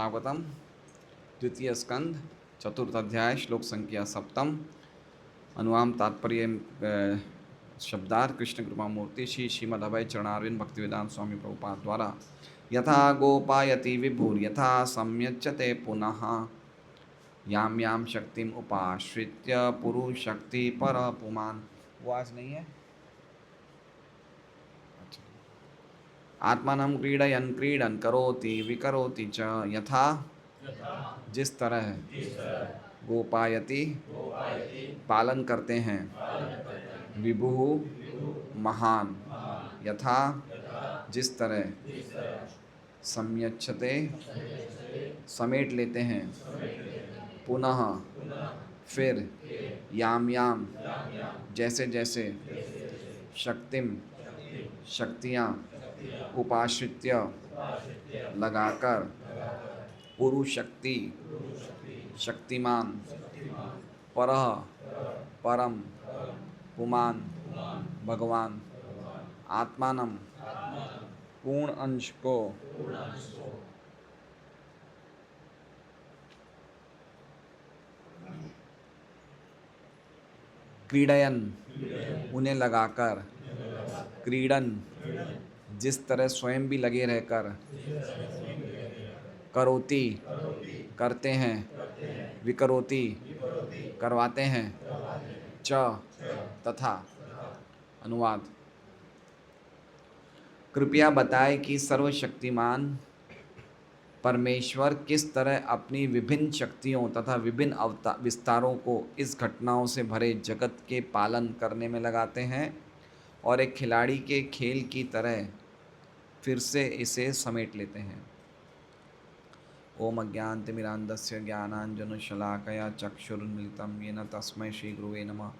भागवतम द्वितीय स्कंद चतुर्थ अध्याय श्लोक संख्या 7 अनुवाम तात्पर्य शब्दार्थ कृष्ण कृपा मूर्ति श्री श्रीमद् अभय चरणारविंद भक्तिवेदांत स्वामी प्रभुपाद द्वारा यथा गोपायति विभुर यथा सम्यच्यते पुनः याम याम शक्तिम उपाश्रित्य पुरुष शक्ति पर पुमान। वो आज नहीं है। अच्छा। आत्मानं क्रीडयन् क्रीडन् करोति विकरोति च यथा जिस तरह गोपायति पालन करते हैं विभु महान यथा जिस तरह सम्यच्छते समेट लेते हैं पुनः फिर याम याम जैसे जैसे शक्तिम शक्तियाँ उपाश्रित्य लगाकर पुरुष शक्ति शक्तिमान परह परम पुमान भगवान आत्मानम पूर्ण अंश को क्रीडयन उन्हें लगाकर क्रीडन जिस तरह स्वयं भी लगे रहकर करोति करते हैं विकरोति करवाते हैं च तथा। अनुवाद। कृपया बताएं कि सर्वशक्तिमान परमेश्वर किस तरह अपनी विभिन्न शक्तियों तथा विभिन्न विस्तारों को इस घटनाओं से भरे जगत के पालन करने में लगाते हैं और एक खिलाड़ी के खेल की तरह फिर से इसे समेट लेते हैं। ओम अज्ञानतिमिरान्धस्य ज्ञानाञ्जनशलाकया चक्षुरुन्मिलितं येन तस्मै श्रीगुरुवे नमः।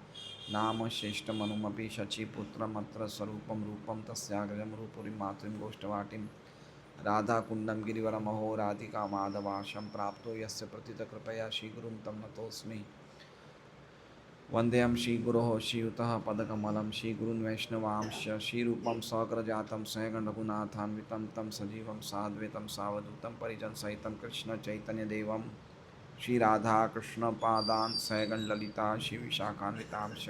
नाम श्रेष्ठमनुमपि शचीपुत्रमत्र स्वरूपं रूपं तस्याग्रजं रूपुरीं मातृं गोष्ठवाटिं राधाकुण्डं गिरिवरमहो राधिका माधवाशं प्राप्तो यस्य प्रतितकृपया श्रीगुरुं तं नतोऽस्मि। वंदेयं श्रीगुरोः श्रीयुतः पदकमलं श्रीगुरून् वैष्णवांश्च श्रीरूपं सग्रजातं सहगणरघुनाथान्वितं तं सजीवं साद्वैतं सावधूतं परिजनसहितं कृष्णचैतन्यदेवं श्रीराधाकृष्णपादान् सहगणललिता श्रीविशाखान्वितांश्च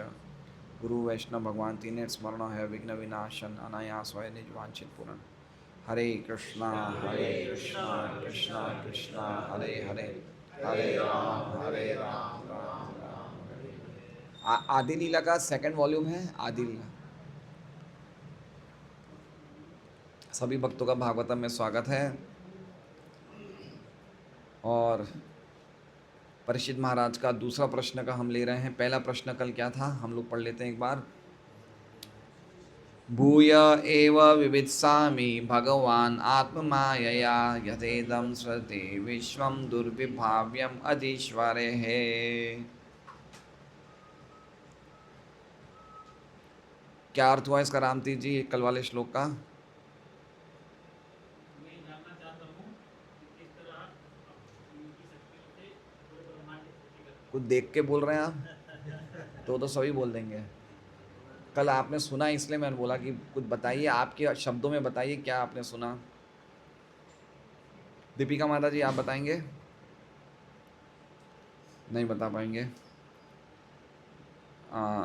गुरु वैष्णव भगवान तीन स्मरण है विघ्न विनाशन अनायास वै निज वांछित पूर्ण। हरे कृष्णा कृष्णा कृष्णा हरे हरे हरे राम राम। आदि लीला का सेकंड वॉल्यूम है आदि लीला। सभी भक्तों का भागवतम में स्वागत है। और परीक्षित महाराज का दूसरा प्रश्न का हम ले रहे हैं। पहला प्रश्न कल क्या था हम लोग पढ़ लेते हैं एक बार। भूय एव विवित्सामि भगवान आत्ममायया यथेदं स्वते विश्वं दुर्विभाव्यम अधीश्वरे है। क्या अर्थ हुआ इसका रामतीर्थ जी कल वाले श्लोक का? कुछ देख के बोल रहे हैं आप तो सभी बोल देंगे। कल आपने सुना इसलिए मैंने बोला कि कुछ बताइए, आपके शब्दों में बताइए क्या आपने सुना। दीपिका माता जी आप बताएंगे? नहीं बता पाएंगे।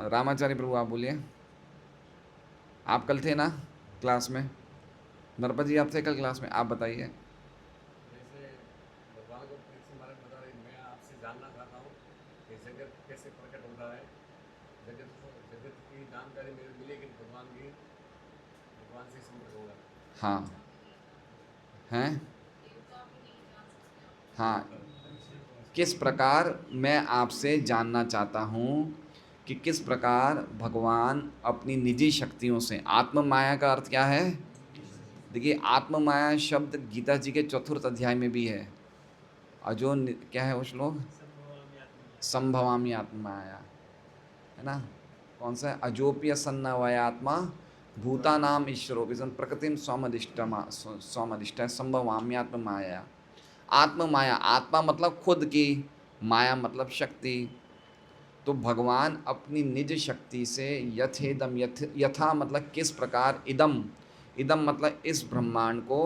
रामाचार्य प्रभु आप बोलिए। आप कल थे ना क्लास में? नरपत जी आप थे कल क्लास में, आप बताइए। हाँ हैं हाँ, किस प्रकार मैं आपसे जानना चाहता हूँ कि किस प्रकार भगवान अपनी निजी शक्तियों से, आत्म माया का अर्थ क्या है? देखिए आत्म माया शब्द गीता जी के चतुर्थ अध्याय में भी है। और जो क्या है वो श्लोक, संभवामी आत्म माया है ना। कौन सा है? अजोप्य सन्ना वयात्मा भूता नाम ईश्वरो प्रकृतिम स्वमदिष्ट संभवाम्यात्म माया। आत्म माया, आत्मा मतलब खुद की, माया मतलब शक्ति। तो भगवान अपनी निज शक्ति से यथेदम यथा मतलब किस प्रकार, इदम मतलब इस ब्रह्मांड को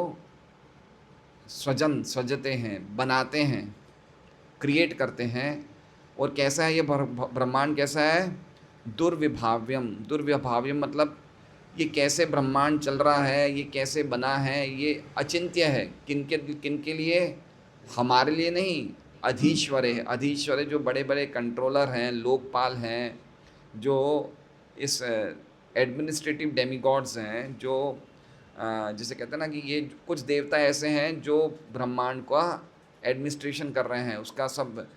सृजते हैं, बनाते हैं, क्रिएट करते हैं। और कैसा है ये ब्रह्मांड, कैसा है? दुर्विभाव्यम। दुर्विभाव्यम मतलब ये कैसे ब्रह्मांड चल रहा है, ये कैसे बना है, ये अचिंत्य है। किनके लिए? हमारे लिए नहीं, अधीश्वर है। अधीश्वर है, जो बड़े बड़े कंट्रोलर हैं, लोकपाल हैं, जो इस एडमिनिस्ट्रेटिव डेमीगॉड्स हैं, जो जिसे कहते हैं ना कि ये कुछ देवता ऐसे हैं जो ब्रह्मांड का एडमिनिस्ट्रेशन कर रहे हैं, उसका सब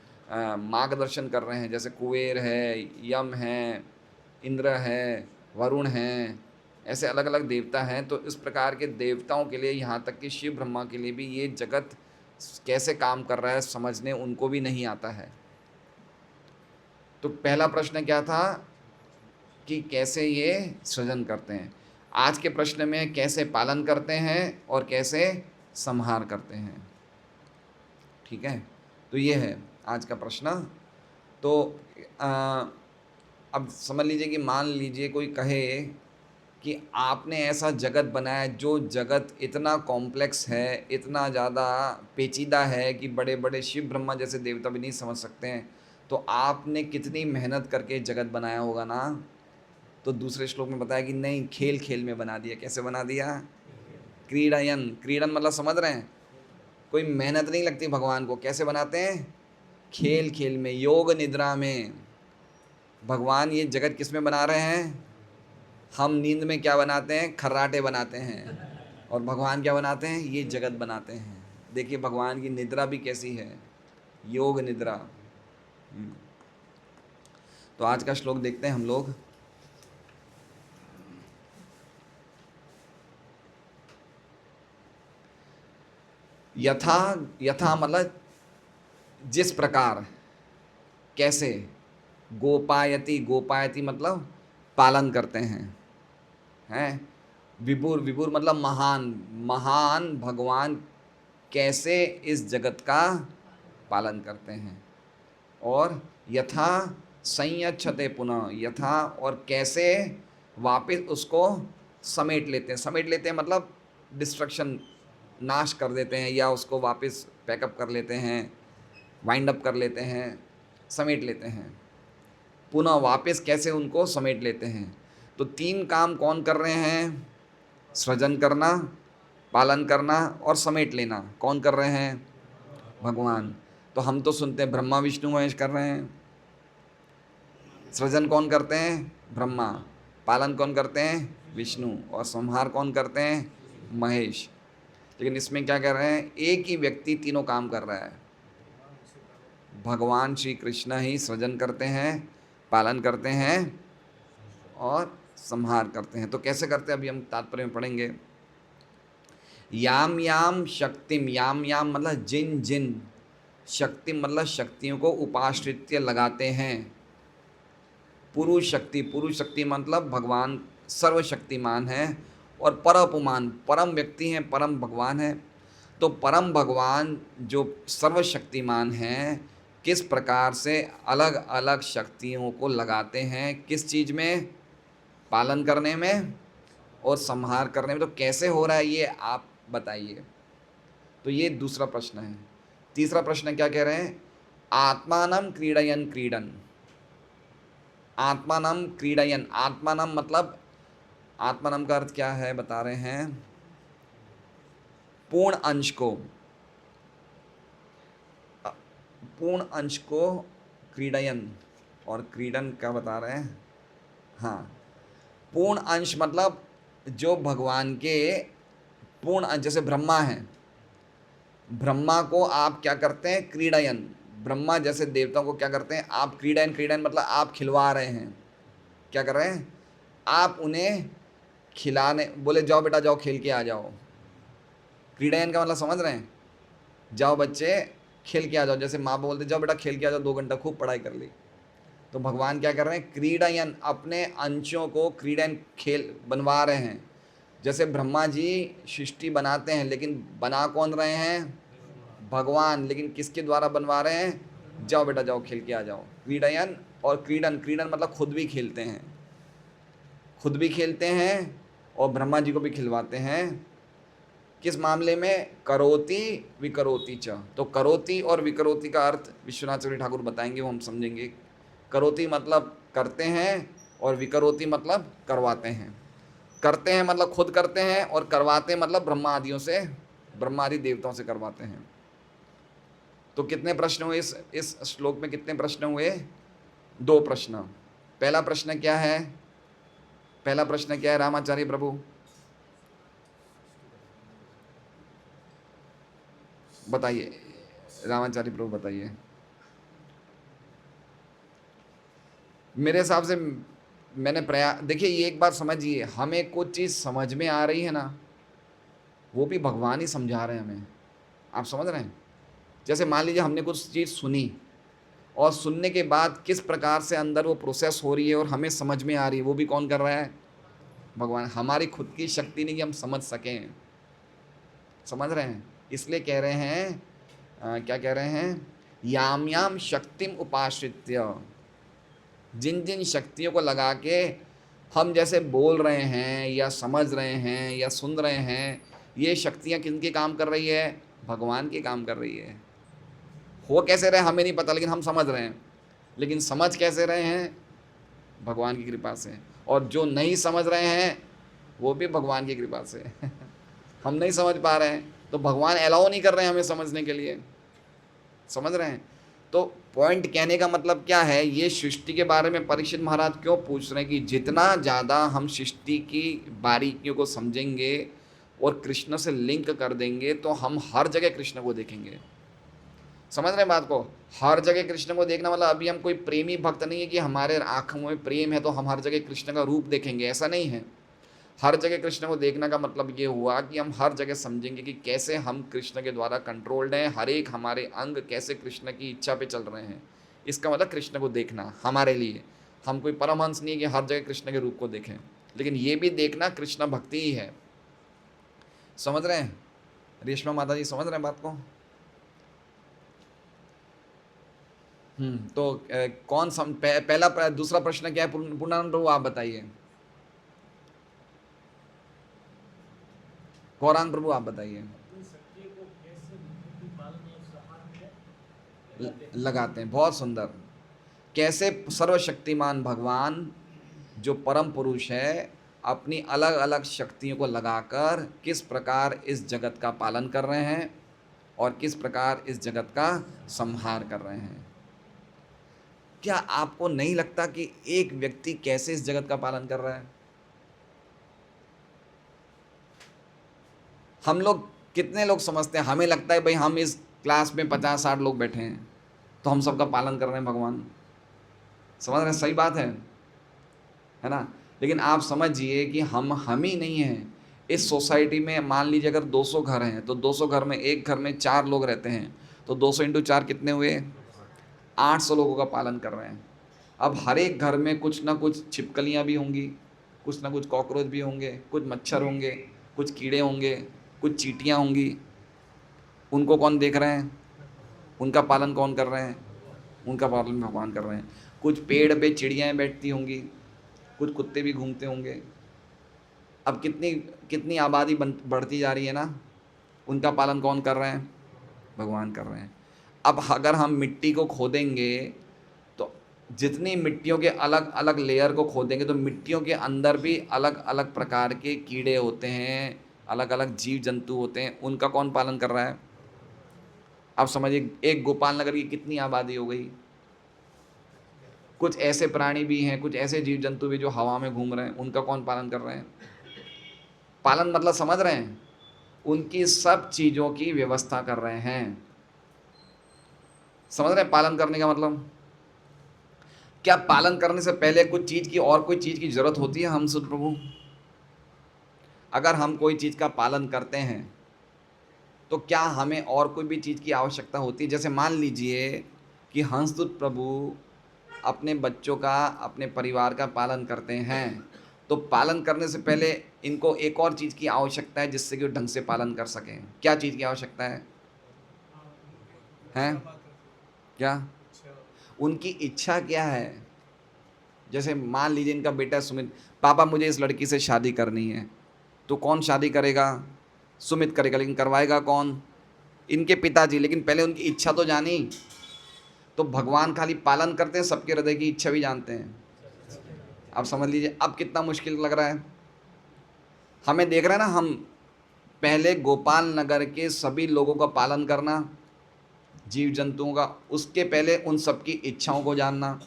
मार्गदर्शन कर रहे हैं। जैसे कुबेर है, यम है, इंद्र है, वरुण हैं, ऐसे अलग अलग देवता हैं। तो इस प्रकार के देवताओं के लिए, यहाँ तक कि शिव ब्रह्मा के लिए भी ये जगत कैसे काम कर रहा है समझने उनको भी नहीं आता है। तो पहला प्रश्न क्या था कि कैसे ये सृजन करते हैं। आज के प्रश्न में कैसे पालन करते हैं और कैसे संहार करते हैं। ठीक है, तो ये है आज का प्रश्न। तो अब समझ लीजिए कि मान लीजिए कोई कहे कि आपने ऐसा जगत बनाया, जो जगत इतना कॉम्प्लेक्स है, इतना ज़्यादा पेचीदा है कि बड़े बड़े शिव ब्रह्मा जैसे देवता भी नहीं समझ सकते हैं, तो आपने कितनी मेहनत करके जगत बनाया होगा ना। तो दूसरे श्लोक में बताया कि नहीं, खेल खेल में बना दिया। कैसे बना दिया? क्रीडयन। क्रीडन मतलब समझ रहे हैं, कोई मेहनत नहीं लगती भगवान को। कैसे बनाते हैं? खेल खेल में, योग निद्रा में। भगवान ये जगत किस में बना रहे हैं? हम नींद में क्या बनाते हैं? खर्राटे बनाते हैं। और भगवान क्या बनाते हैं? ये जगत बनाते हैं। देखिए भगवान की निद्रा भी कैसी है, योग निद्रा। तो आज का श्लोक देखते हैं हम लोग। यथा, यथा मतलब जिस प्रकार, कैसे। गोपायति, गोपायति मतलब पालन करते हैं। विभुर, विभुर मतलब महान, महान भगवान कैसे इस जगत का पालन करते हैं। और यथा संयच्छते पुनः, यथा और कैसे वापस उसको समेट लेते हैं। समेट लेते हैं मतलब डिस्ट्रक्शन, नाश कर देते हैं, या उसको वापस पैकअप कर लेते हैं, वाइंड अप कर लेते हैं, समेट लेते हैं। पुनः वापस कैसे उनको समेट लेते हैं। तो तीन काम कौन कर रहे हैं? सृजन करना, पालन करना और समेट लेना। कौन कर रहे हैं? भगवान। तो हम तो सुनते हैं ब्रह्मा विष्णु महेश कर रहे हैं। सृजन कौन करते हैं? ब्रह्मा। पालन कौन करते हैं? विष्णु। और संहार कौन करते हैं? महेश। लेकिन इसमें क्या कर रहे हैं? एक ही व्यक्ति तीनों काम कर रहा है। भगवान श्री कृष्ण ही सृजन करते हैं, पालन करते हैं और संहार करते हैं। तो कैसे करते हैं अभी हम तात्पर्य में पढ़ेंगे। याम याम शक्तिम, याम याम मतलब जिन जिन, शक्ति मतलब शक्तियों को उपाश्रित्य लगाते हैं। पुरुष शक्ति, पुरुष शक्ति मतलब भगवान सर्वशक्तिमान है। और परपुमान, परम व्यक्ति हैं, परम भगवान है। तो परम भगवान जो सर्वशक्तिमान हैं, किस प्रकार से अलग अलग शक्तियों को लगाते हैं, किस चीज़ में? पालन करने में और संहार करने में। तो कैसे हो रहा है ये आप बताइए। तो ये दूसरा प्रश्न है। तीसरा प्रश्न क्या कह रहे हैं? आत्मानम क्रीडयन क्रीडन। आत्मानम क्रीडयन, आत्मानम मतलब, आत्मानम का अर्थ क्या है बता रहे हैं? पूर्ण अंश को, पूर्ण अंश को क्रीडयन। और क्रीडन क्या बता रहे हैं? हाँ, पूर्ण अंश मतलब जो भगवान के पूर्ण अंश, जैसे ब्रह्मा हैं, ब्रह्मा को आप क्या करते हैं? क्रीडयन। ब्रह्मा जैसे देवताओं को क्या करते हैं आप? क्रीडयन। क्रीडयन मतलब आप खिलवा रहे हैं। क्या कर रहे हैं? आप उन्हें खिलाने, बोले जाओ बेटा जाओ खेल के आ जाओ। क्रीडयन का मतलब समझ रहे हैं? जाओ बच्चे खेल के आ जाओ। जैसे माँ बोलते जाओ बेटा खेल के आ जाओ, 2 घंटा खूब पढ़ाई कर ली। तो भगवान क्या कर रहे हैं? क्रीडयन, अपने अंशों को क्रीडन, खेल बनवा रहे हैं। जैसे ब्रह्मा जी सृष्टि बनाते हैं, लेकिन बना कौन रहे हैं? भगवान। लेकिन किसके द्वारा बनवा रहे हैं? जाओ बेटा जाओ खेल के आ जाओ। क्रीडयन और क्रीडन, क्रीडन मतलब खुद भी खेलते हैं, खुद भी खेलते हैं और ब्रह्मा जी को भी खिलवाते हैं। किस मामले में? करोति विकरोति च। तो करोति और विकरोति का अर्थ विश्वनाथ चौधरी ठाकुर बताएंगे, वो हम समझेंगे। करोति मतलब करते हैं और विकरोति मतलब करवाते हैं। करते हैं मतलब खुद करते हैं, और करवाते हैं मतलब ब्रह्मा आदियों से, ब्रह्मा आदि देवताओं से करवाते हैं। तो कितने प्रश्न हुए इस श्लोक में? कितने प्रश्न हुए? 2 प्रश्न। पहला प्रश्न क्या है? पहला प्रश्न क्या है रामाचार्य प्रभु? बताइए रामाचार्य प्रभु, बताइए। मेरे हिसाब से मैंने प्रयास, देखिए ये एक बार समझिए, हमें कुछ चीज़ समझ में आ रही है ना, वो भी भगवान ही समझा रहे हैं हमें। आप समझ रहे हैं? जैसे मान लीजिए हमने कुछ चीज़ सुनी, और सुनने के बाद किस प्रकार से अंदर वो प्रोसेस हो रही है और हमें समझ में आ रही है, वो भी कौन कर रहा है? भगवान। हमारी खुद की शक्ति नहीं कि हम समझ सकें। समझ रहे हैं? इसलिए कह रहे हैं क्या कह रहे हैं? याम याम शक्तिम उपाश्रित्य, जिन जिन शक्तियों को लगा के हम जैसे बोल रहे हैं या समझ रहे हैं या सुन रहे हैं, ये शक्तियाँ किनके काम कर रही है? भगवान के काम कर रही है। हो कैसे रहे हमें नहीं पता, लेकिन हम समझ रहे हैं। लेकिन समझ कैसे रहे हैं? भगवान की कृपा से। और जो नहीं समझ रहे हैं वो भी भगवान की कृपा से। हम नहीं समझ पा रहे हैं तो भगवान अलाउ नहीं कर रहे हैं हमें समझने के लिए। समझ रहे हैं? तो पॉइंट कहने का मतलब क्या है, ये सृष्टि के बारे में परीक्षित महाराज क्यों पूछ रहे हैं कि जितना ज़्यादा हम सृष्टि की बारीकियों को समझेंगे और कृष्ण से लिंक कर देंगे तो हम हर जगह कृष्ण को देखेंगे। समझ रहे हैं बात को? हर जगह कृष्ण को देखना मतलब अभी हम कोई प्रेमी भक्त नहीं है कि हमारे आँखों में प्रेम है तो हम हर जगह कृष्ण का रूप देखेंगे, ऐसा नहीं है। हर जगह कृष्ण को देखने का मतलब ये हुआ कि हम हर जगह समझेंगे कि कैसे हम कृष्ण के द्वारा कंट्रोल्ड हैं, हर एक हमारे अंग कैसे कृष्ण की इच्छा पे चल रहे हैं। इसका मतलब कृष्ण को देखना हमारे लिए। हम कोई परमहंस नहीं है कि हर जगह कृष्ण के रूप को देखें, लेकिन ये भी देखना कृष्ण भक्ति ही है। समझ रहे हैं? रेशमा माता जी समझ रहे हैं बात को? तो कौन पहला दूसरा प्रश्न क्या है? पूर्णानंद प्रभु आप बताइए। गौरांग प्रभु आप बताइए। लगाते हैं, बहुत सुंदर। कैसे सर्वशक्तिमान भगवान जो परम पुरुष है अपनी अलग अलग शक्तियों को लगाकर किस प्रकार इस जगत का पालन कर रहे हैं और किस प्रकार इस जगत का संहार कर रहे हैं। क्या आपको नहीं लगता कि एक व्यक्ति कैसे इस जगत का पालन कर रहा है? हम लोग कितने लोग समझते हैं, हमें लगता है भाई हम इस क्लास में 50-60 लोग बैठे हैं तो हम सबका पालन कर रहे हैं भगवान। समझ रहे हैं? सही बात है ना? लेकिन आप समझिए कि हम ही नहीं हैं इस सोसाइटी में। मान लीजिए अगर 200 घर हैं तो 200 घर में एक घर में 4 लोग रहते हैं, तो 200 इंटू 4 कितने हुए? 800 लोगों का पालन कर रहे हैं। अब हर एक घर में कुछ ना कुछ छिपकलियाँ भी होंगी, कुछ ना कुछ कॉकरोच भी होंगे, कुछ मच्छर होंगे, कुछ कीड़े होंगे, कुछ चींटियाँ होंगी। उनको कौन देख रहे हैं? उनका पालन कौन कर रहे हैं? उनका पालन भगवान कर रहे हैं। कुछ पेड़ पे चिड़ियाँ बैठती होंगी, कुछ कुत्ते भी घूमते होंगे। अब कितनी कितनी आबादी बढ़ती जा रही है ना, उनका पालन कौन कर रहे हैं? भगवान कर रहे हैं। अब अगर हम मिट्टी को खोदेंगे तो जितनी मिट्टियों के अलग अलग लेयर को खोदेंगे तो मिट्टियों के अंदर भी अलग अलग प्रकार के कीड़े होते हैं, अलग अलग जीव जंतु होते हैं। उनका कौन पालन कर रहा है? आप समझिए एक गोपाल नगर की कितनी आबादी हो गई। कुछ ऐसे प्राणी भी हैं, कुछ ऐसे जीव जंतु भी जो हवा में घूम रहे हैं, उनका कौन पालन कर रहे हैं? पालन मतलब समझ रहे हैं? उनकी सब चीज़ों की व्यवस्था कर रहे हैं। समझ रहे हैं पालन करने का मतलब? क्या पालन करने से पहले कुछ चीज़ की और कोई चीज़ की ज़रूरत होती है हमसे प्रभु? अगर हम कोई चीज़ का पालन करते हैं तो क्या हमें और कोई भी चीज़ की आवश्यकता होती है? जैसे मान लीजिए कि हंसदूत प्रभु अपने बच्चों का, अपने परिवार का पालन करते हैं, तो पालन करने से पहले इनको एक और चीज़ की आवश्यकता है जिससे कि वो ढंग से पालन कर सकें। क्या चीज़ की आवश्यकता है? हैं? क्या? उनकी इच्छा क्या है? जैसे मान लीजिए इनका बेटा सुमित, पापा मुझे इस लड़की से शादी करनी है, तो कौन शादी करेगा? सुमित करेगा, लेकिन करवाएगा कौन? इनके पिताजी। लेकिन पहले उनकी इच्छा तो जानी। तो भगवान खाली पालन करते हैं, सबके हृदय की इच्छा भी जानते हैं। आप समझ लीजिए अब कितना मुश्किल लग रहा है हमें। देख रहे हैं ना हम, पहले गोपाल नगर के सभी लोगों का पालन करना, जीव जंतुओं का, उसके पहले उन सबकी इच्छाओं को जानना।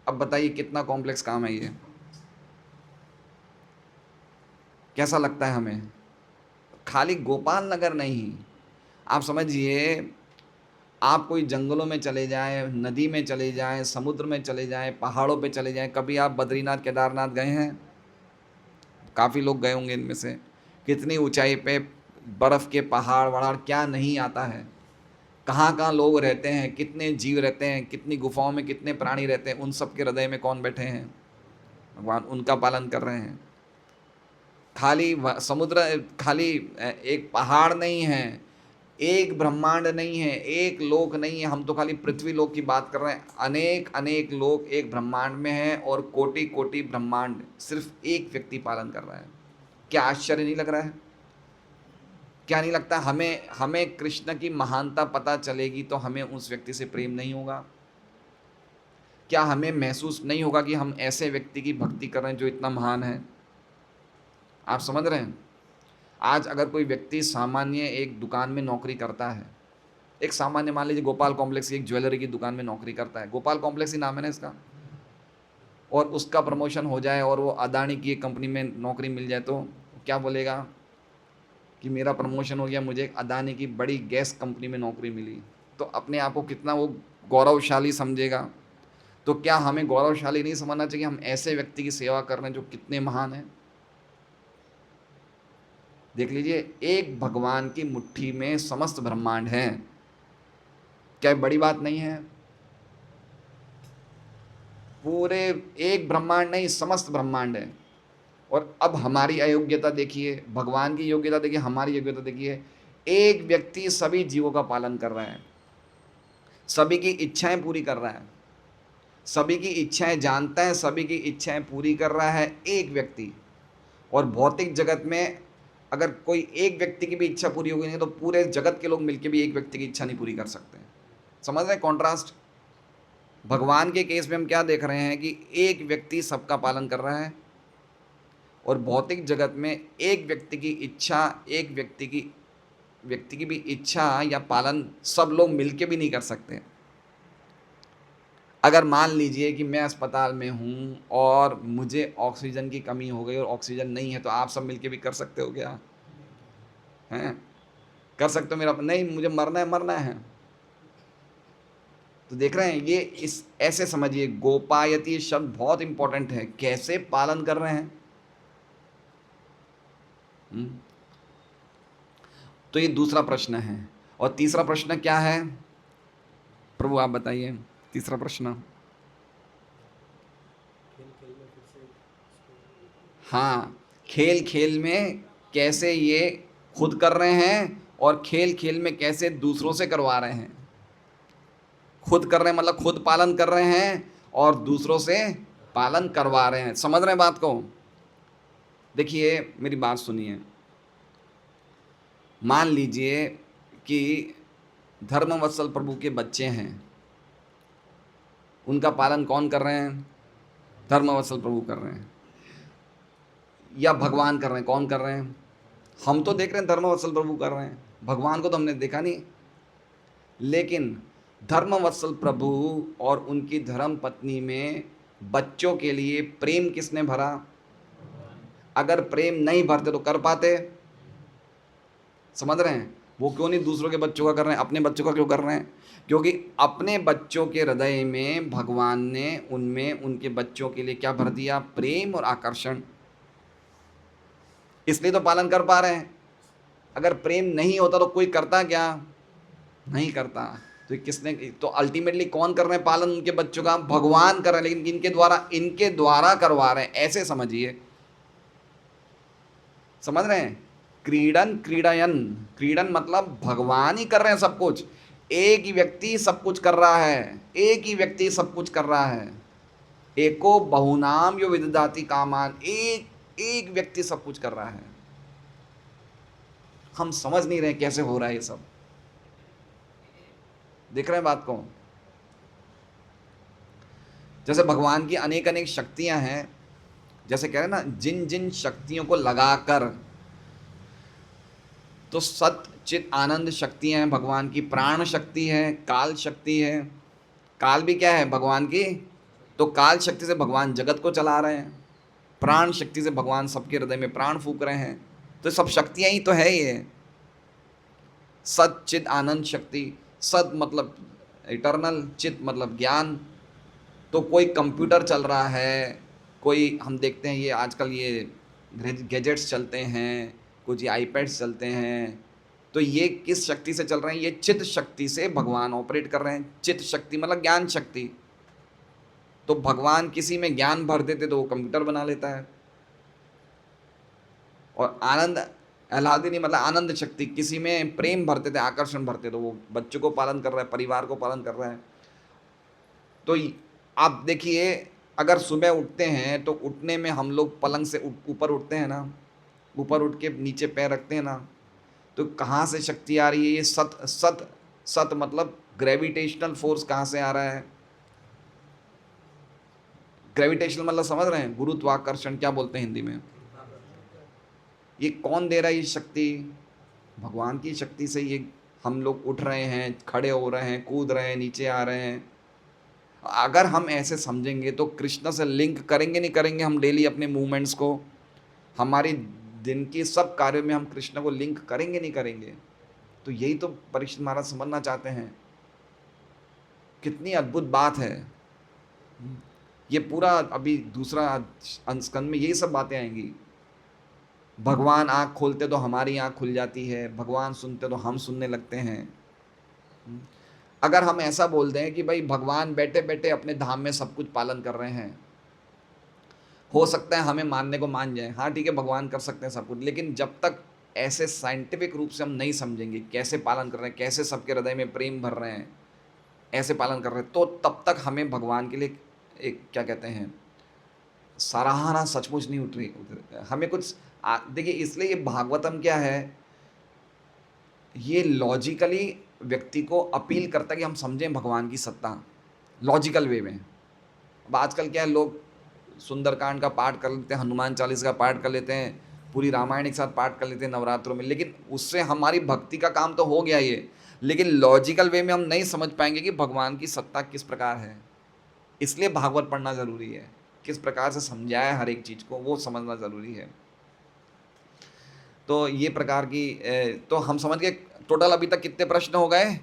अब बताइए कितना कॉम्प्लेक्स काम है ये। कैसा लगता है हमें? खाली गोपाल नगर नहीं, आप समझिए, आप कोई जंगलों में चले जाएं, नदी में चले जाएं, समुद्र में चले जाएं, पहाड़ों पे चले जाएं। कभी आप बद्रीनाथ केदारनाथ गए हैं? काफ़ी लोग गए होंगे इनमें से। कितनी ऊंचाई पे बर्फ़ के पहाड़ वहाड़, क्या नहीं आता है। कहाँ कहाँ लोग रहते हैं, कितने जीव रहते हैं, कितनी गुफाओं में कितने प्राणी रहते हैं। उन सब के हृदय में कौन बैठे हैं? भगवान। उनका पालन कर रहे हैं। खाली समुद्र, खाली एक पहाड़ नहीं है, एक ब्रह्मांड नहीं है, एक लोक नहीं है। हम तो खाली पृथ्वी लोक की बात कर रहे हैं। अनेक अनेक लोक एक ब्रह्मांड में हैं और कोटि कोटि ब्रह्मांड सिर्फ एक व्यक्ति पालन कर रहा है। क्या आश्चर्य नहीं लग रहा है? क्या नहीं लगता? हमें कृष्ण की महानता पता चलेगी तो हमें उस व्यक्ति से प्रेम नहीं होगा? क्या हमें महसूस नहीं होगा कि हम ऐसे व्यक्ति की भक्ति कर रहे हैं जो इतना महान है? आप समझ रहे हैं? आज अगर कोई व्यक्ति सामान्य एक दुकान में नौकरी करता है, एक सामान्य, मान लीजिए गोपाल कॉम्प्लेक्स की एक ज्वेलरी की दुकान में नौकरी करता है, गोपाल कॉम्प्लेक्स ही नाम है ना इसका, और उसका प्रमोशन हो जाए और वो अदानी की एक कंपनी में नौकरी मिल जाए, तो क्या बोलेगा कि मेरा प्रमोशन हो गया, मुझे एक अदानी की बड़ी गैस कंपनी में नौकरी मिली। तो अपने आप को कितना वो गौरवशाली समझेगा। तो क्या हमें गौरवशाली नहीं समझना चाहिए? हम ऐसे व्यक्ति की सेवा कर रहे हैं जो कितने महान हैं। देख लीजिए, एक भगवान की मुट्ठी में समस्त ब्रह्मांड हैं। क्या बड़ी बात नहीं है? पूरे एक ब्रह्मांड नहीं, समस्त ब्रह्मांड है। और अब हमारी अयोग्यता देखिए, भगवान की योग्यता देखिए, हमारी योग्यता देखिए। एक व्यक्ति सभी जीवों का पालन कर रहा है, सभी की इच्छाएं पूरी कर रहा है, सभी की इच्छाएं जानता है, सभी की इच्छाएं पूरी कर रहा है एक व्यक्ति। और भौतिक जगत में अगर कोई एक व्यक्ति की भी इच्छा पूरी होगी नहीं तो पूरे जगत के लोग मिलकर भी एक व्यक्ति की इच्छा नहीं पूरी कर सकते। समझ रहे हैं कॉन्ट्रास्ट? भगवान के केस में हम क्या देख रहे हैं कि एक व्यक्ति सबका पालन कर रहा है, और भौतिक जगत में एक व्यक्ति की इच्छा, एक व्यक्ति की भी इच्छा या पालन सब लोग मिलके भी नहीं कर सकते। अगर मान लीजिए कि मैं अस्पताल में हूँ और मुझे ऑक्सीजन की कमी हो गई और ऑक्सीजन नहीं है, तो आप सब मिलके भी कर सकते हो क्या? हैं? कर सकते हो? मेरा नहीं, मुझे मरना है। तो देख रहे हैं, ये इस ऐसे समझिए, गोपायती शब्द बहुत इंपॉर्टेंट है। कैसे पालन कर रहे हैं? तो ये दूसरा प्रश्न है। और तीसरा प्रश्न क्या है प्रभु, आप बताइए तीसरा प्रश्न। हाँ, खेल खेल में कैसे ये खुद कर रहे हैं और खेल खेल में कैसे दूसरों से करवा रहे हैं। खुद कर रहे हैं मतलब खुद पालन कर रहे हैं और दूसरों से पालन करवा रहे हैं। समझ रहे हैं बात को? देखिए मेरी बात सुनिए। मान लीजिए कि धर्मवत्सल प्रभु के बच्चे हैं, उनका पालन कौन कर रहे हैं? धर्मवत्सल प्रभु कर रहे हैं, या भगवान कर रहे हैं? कौन कर रहे हैं? हम तो देख रहे हैं धर्मवत्सल प्रभु कर रहे हैं, भगवान को तो हमने देखा नहीं। लेकिन धर्मवत्सल प्रभु और उनकी धर्म पत्नी में बच्चों के लिए प्रेम किसने भरा? अगर प्रेम नहीं भरते तो कर पाते? समझ रहे हैं? वो क्यों नहीं दूसरों के बच्चों का कर रहे हैं, अपने बच्चों का क्यों कर रहे हैं? क्योंकि अपने बच्चों के हृदय में भगवान ने उनमें उनके बच्चों के लिए क्या भर दिया? प्रेम और आकर्षण। इसलिए तो पालन कर पा रहे हैं। अगर प्रेम नहीं होता तो कोई करता क्या? नहीं करता। तो किसने, तो अल्टीमेटली कौन कर रहे हैं पालन उनके बच्चों का? भगवान कर रहे हैं, लेकिन इनके द्वारा करवा रहे हैं। ऐसे समझिए, समझ रहे हैं? क्रीडन क्रीडयन, क्रीडन मतलब भगवान ही कर रहे हैं सब कुछ। एक ही व्यक्ति सब कुछ कर रहा है, एक ही व्यक्ति सब कुछ कर रहा है। एको बहुनाम यो विदधाति कामान, एक व्यक्ति सब कुछ कर रहा है। हम समझ नहीं रहे कैसे हो रहा है ये सब। देख रहे हैं बात को? जैसे भगवान की अनेक अनेक शक्तियां हैं, जैसे कह रहे हैं ना, जिन जिन शक्तियों को लगाकर, तो सत चित आनंद शक्तियां हैं भगवान की, प्राण शक्ति है, काल शक्ति है। काल भी क्या है? भगवान की। तो काल शक्ति से भगवान जगत को चला रहे हैं, प्राण शक्ति से भगवान सबके हृदय में प्राण फूंक रहे हैं। तो सब शक्तियां ही तो है ये। सत चित आनंद शक्ति, सत मतलब इटर्नल, चित मतलब ज्ञान। तो कोई कंप्यूटर चल रहा है, कोई हम देखते हैं ये आजकल ये गैजेट्स चलते हैं, कुछ ये आईपैड्स चलते हैं, तो ये किस शक्ति से चल रहे हैं? ये चित्त शक्ति से भगवान ऑपरेट कर रहे हैं। चित्त शक्ति मतलब ज्ञान शक्ति। तो भगवान किसी में ज्ञान भर देते तो वो कंप्यूटर बना लेता है। और आनंद आह्लादिनी मतलब आनंद शक्ति, किसी में प्रेम भरते थे, आकर्षण भरते, तो वो बच्चों को पालन कर रहा है, परिवार को पालन कर रहा है। तो आप देखिए, अगर सुबह उठते हैं तो उठने में हम लोग पलंग से ऊपर उठते हैं ना, ऊपर उठ के नीचे पैर रखते हैं ना, तो कहाँ से शक्ति आ रही है? ये सत सत सत मतलब ग्रेविटेशनल फोर्स कहाँ से आ रहा है? ग्रेविटेशनल मतलब समझ रहे हैं? गुरुत्वाकर्षण क्या बोलते हैं हिंदी में? ये कौन दे रहा है ये शक्ति? भगवान की शक्ति से ये हम लोग उठ रहे हैं, खड़े हो रहे हैं, कूद रहे हैं, नीचे आ रहे हैं। अगर हम ऐसे समझेंगे तो कृष्ण से लिंक करेंगे नहीं करेंगे हम डेली अपने मूवमेंट्स को, हमारी दिन की सब कार्यों में हम कृष्ण को लिंक करेंगे नहीं करेंगे? तो यही तो परीक्षित महाराज समझना चाहते हैं। कितनी अद्भुत बात है ये। पूरा अभी दूसरा स्कंद में यही सब बातें आएंगी। भगवान आँख खोलते तो हमारी आँख खुल जाती है, भगवान सुनते तो हम सुनने लगते हैं। अगर हम ऐसा बोल दें कि भाई भगवान बैठे बैठे अपने धाम में सब कुछ पालन कर रहे हैं, हो सकता है हमें मानने को मान जाए, हाँ ठीक है भगवान कर सकते हैं सब कुछ, लेकिन जब तक ऐसे साइंटिफिक रूप से हम नहीं समझेंगे कैसे पालन कर रहे हैं, कैसे सबके हृदय में प्रेम भर रहे हैं, ऐसे पालन कर रहे हैं, तो तब तक हमें भगवान के लिए एक क्या कहते हैं, सराहना सचमुच नहीं उठ रही हमें कुछ। देखिए, इसलिए ये भागवतम क्या है, ये लॉजिकली व्यक्ति को अपील करता है कि हम समझें भगवान की सत्ता लॉजिकल वे में। अब आजकल क्या है, लोग सुंदरकांड का पाठ कर लेते हैं, हनुमान चालीसा का पाठ कर लेते हैं, पूरी रामायण एक साथ पाठ कर लेते हैं नवरात्रों में, लेकिन उससे हमारी भक्ति का काम तो हो गया ये, लेकिन लॉजिकल वे में हम नहीं समझ पाएंगे कि भगवान की सत्ता किस प्रकार है। इसलिए भागवत पढ़ना ज़रूरी है, किस प्रकार से समझाया है हर एक चीज़ को वो समझना ज़रूरी है। तो ये प्रकार की तो हम समझ गए। टोटल अभी तक कितने प्रश्न हो गए?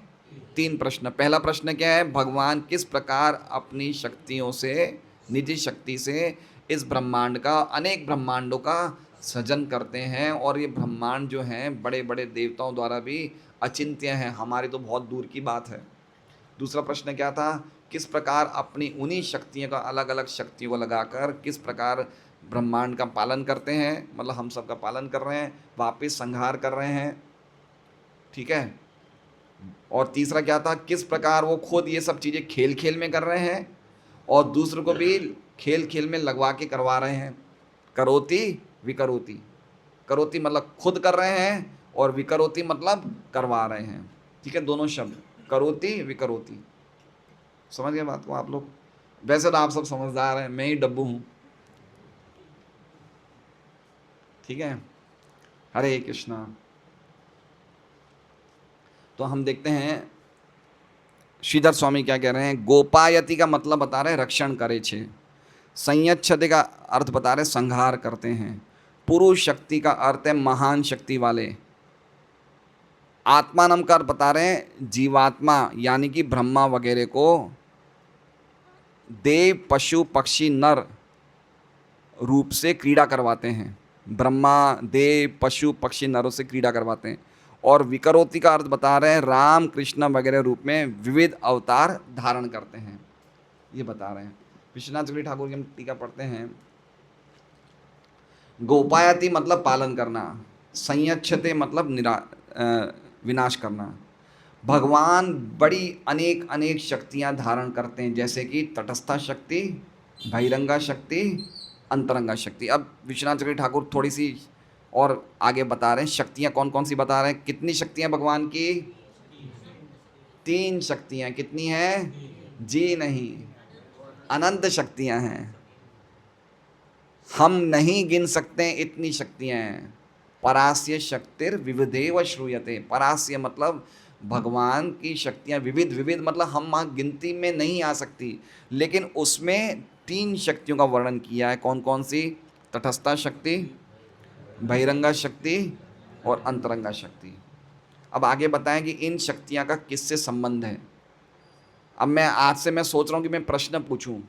3 प्रश्न। पहला प्रश्न क्या है? भगवान किस प्रकार अपनी शक्तियों से, निजी शक्ति से इस ब्रह्मांड का, अनेक ब्रह्मांडों का सृजन करते हैं, और ये ब्रह्मांड जो हैं बड़े बड़े देवताओं द्वारा भी अचिंत्य हैं, हमारी तो बहुत दूर की बात है। दूसरा प्रश्न क्या था? किस प्रकार अपनी उन्हीं शक्तियों का, अलग अलग शक्तियों को लगाकर किस प्रकार ब्रह्मांड का पालन करते हैं, मतलब हम सब का पालन कर रहे हैं, वापस संहार कर रहे हैं, ठीक है। और तीसरा क्या था? किस प्रकार वो खुद ये सब चीज़ें खेल खेल में कर रहे हैं और दूसरों को भी खेल खेल में लगवा के करवा रहे हैं। करोति विकरोति, करोति मतलब खुद कर रहे हैं और विकरोति मतलब करवा रहे हैं, ठीक है, दोनों शब्द, करोति विकरोति। समझ गए बात को आप लोग? वैसे तो आप सब समझदार हैं, मैं ही डब्बू हूँ, ठीक है। हरे कृष्णा। तो हम देखते हैं श्रीधर स्वामी क्या कह रहे हैं। गोपायति का मतलब बता रहे हैं रक्षण करे छे, संयच्छते का अर्थ बता रहे संहार करते हैं, पुरुष शक्ति का अर्थ है महान शक्ति वाले, आत्मानम का अर्थ बता रहे हैं जीवात्मा यानी कि ब्रह्मा वगैरह को देव पशु पक्षी नर रूप से क्रीड़ा करवाते हैं, ब्रह्मा देव पशु पक्षी नरों से क्रीड़ा करवाते हैं। और विकरोति का अर्थ बता रहे हैं राम कृष्ण वगैरह रूप में विविध अवतार धारण करते हैं, ये बता रहे हैं। विश्वनाथ चक्रवर्ती ठाकुर की हम टीका पढ़ते हैं। गोपायति मतलब पालन करना, संयच्छते मतलब विनाश करना। भगवान बड़ी अनेक अनेक शक्तियाँ धारण करते हैं, जैसे कि तटस्था शक्ति, बहिरंगा शक्ति, अंतरंगा शक्ति। अब विश्वनाथ चक्रवर्ती ठाकुर थोड़ी सी और आगे बता रहे हैं शक्तियाँ कौन कौन सी बता रहे हैं। कितनी शक्तियाँ भगवान की? 3 शक्तियाँ। कितनी हैं? जी नहीं, अनंत शक्तियाँ हैं, हम नहीं गिन सकते इतनी शक्तियाँ हैं। परास्य शक्तिर विविधेव श्रूयते। परास्य मतलब भगवान की शक्तियाँ विविध, विविध मतलब हम वहाँ गिनती में नहीं आ सकती, लेकिन उसमें 3 शक्तियों का वर्णन किया है। कौन कौन सी? तटस्था शक्ति, बहिरंगा शक्ति और अंतरंगा शक्ति। अब आगे बताएं कि इन शक्तियाँ का किससे संबंध है। अब मैं आज से मैं सोच रहा हूँ कि मैं प्रश्न पूछूं।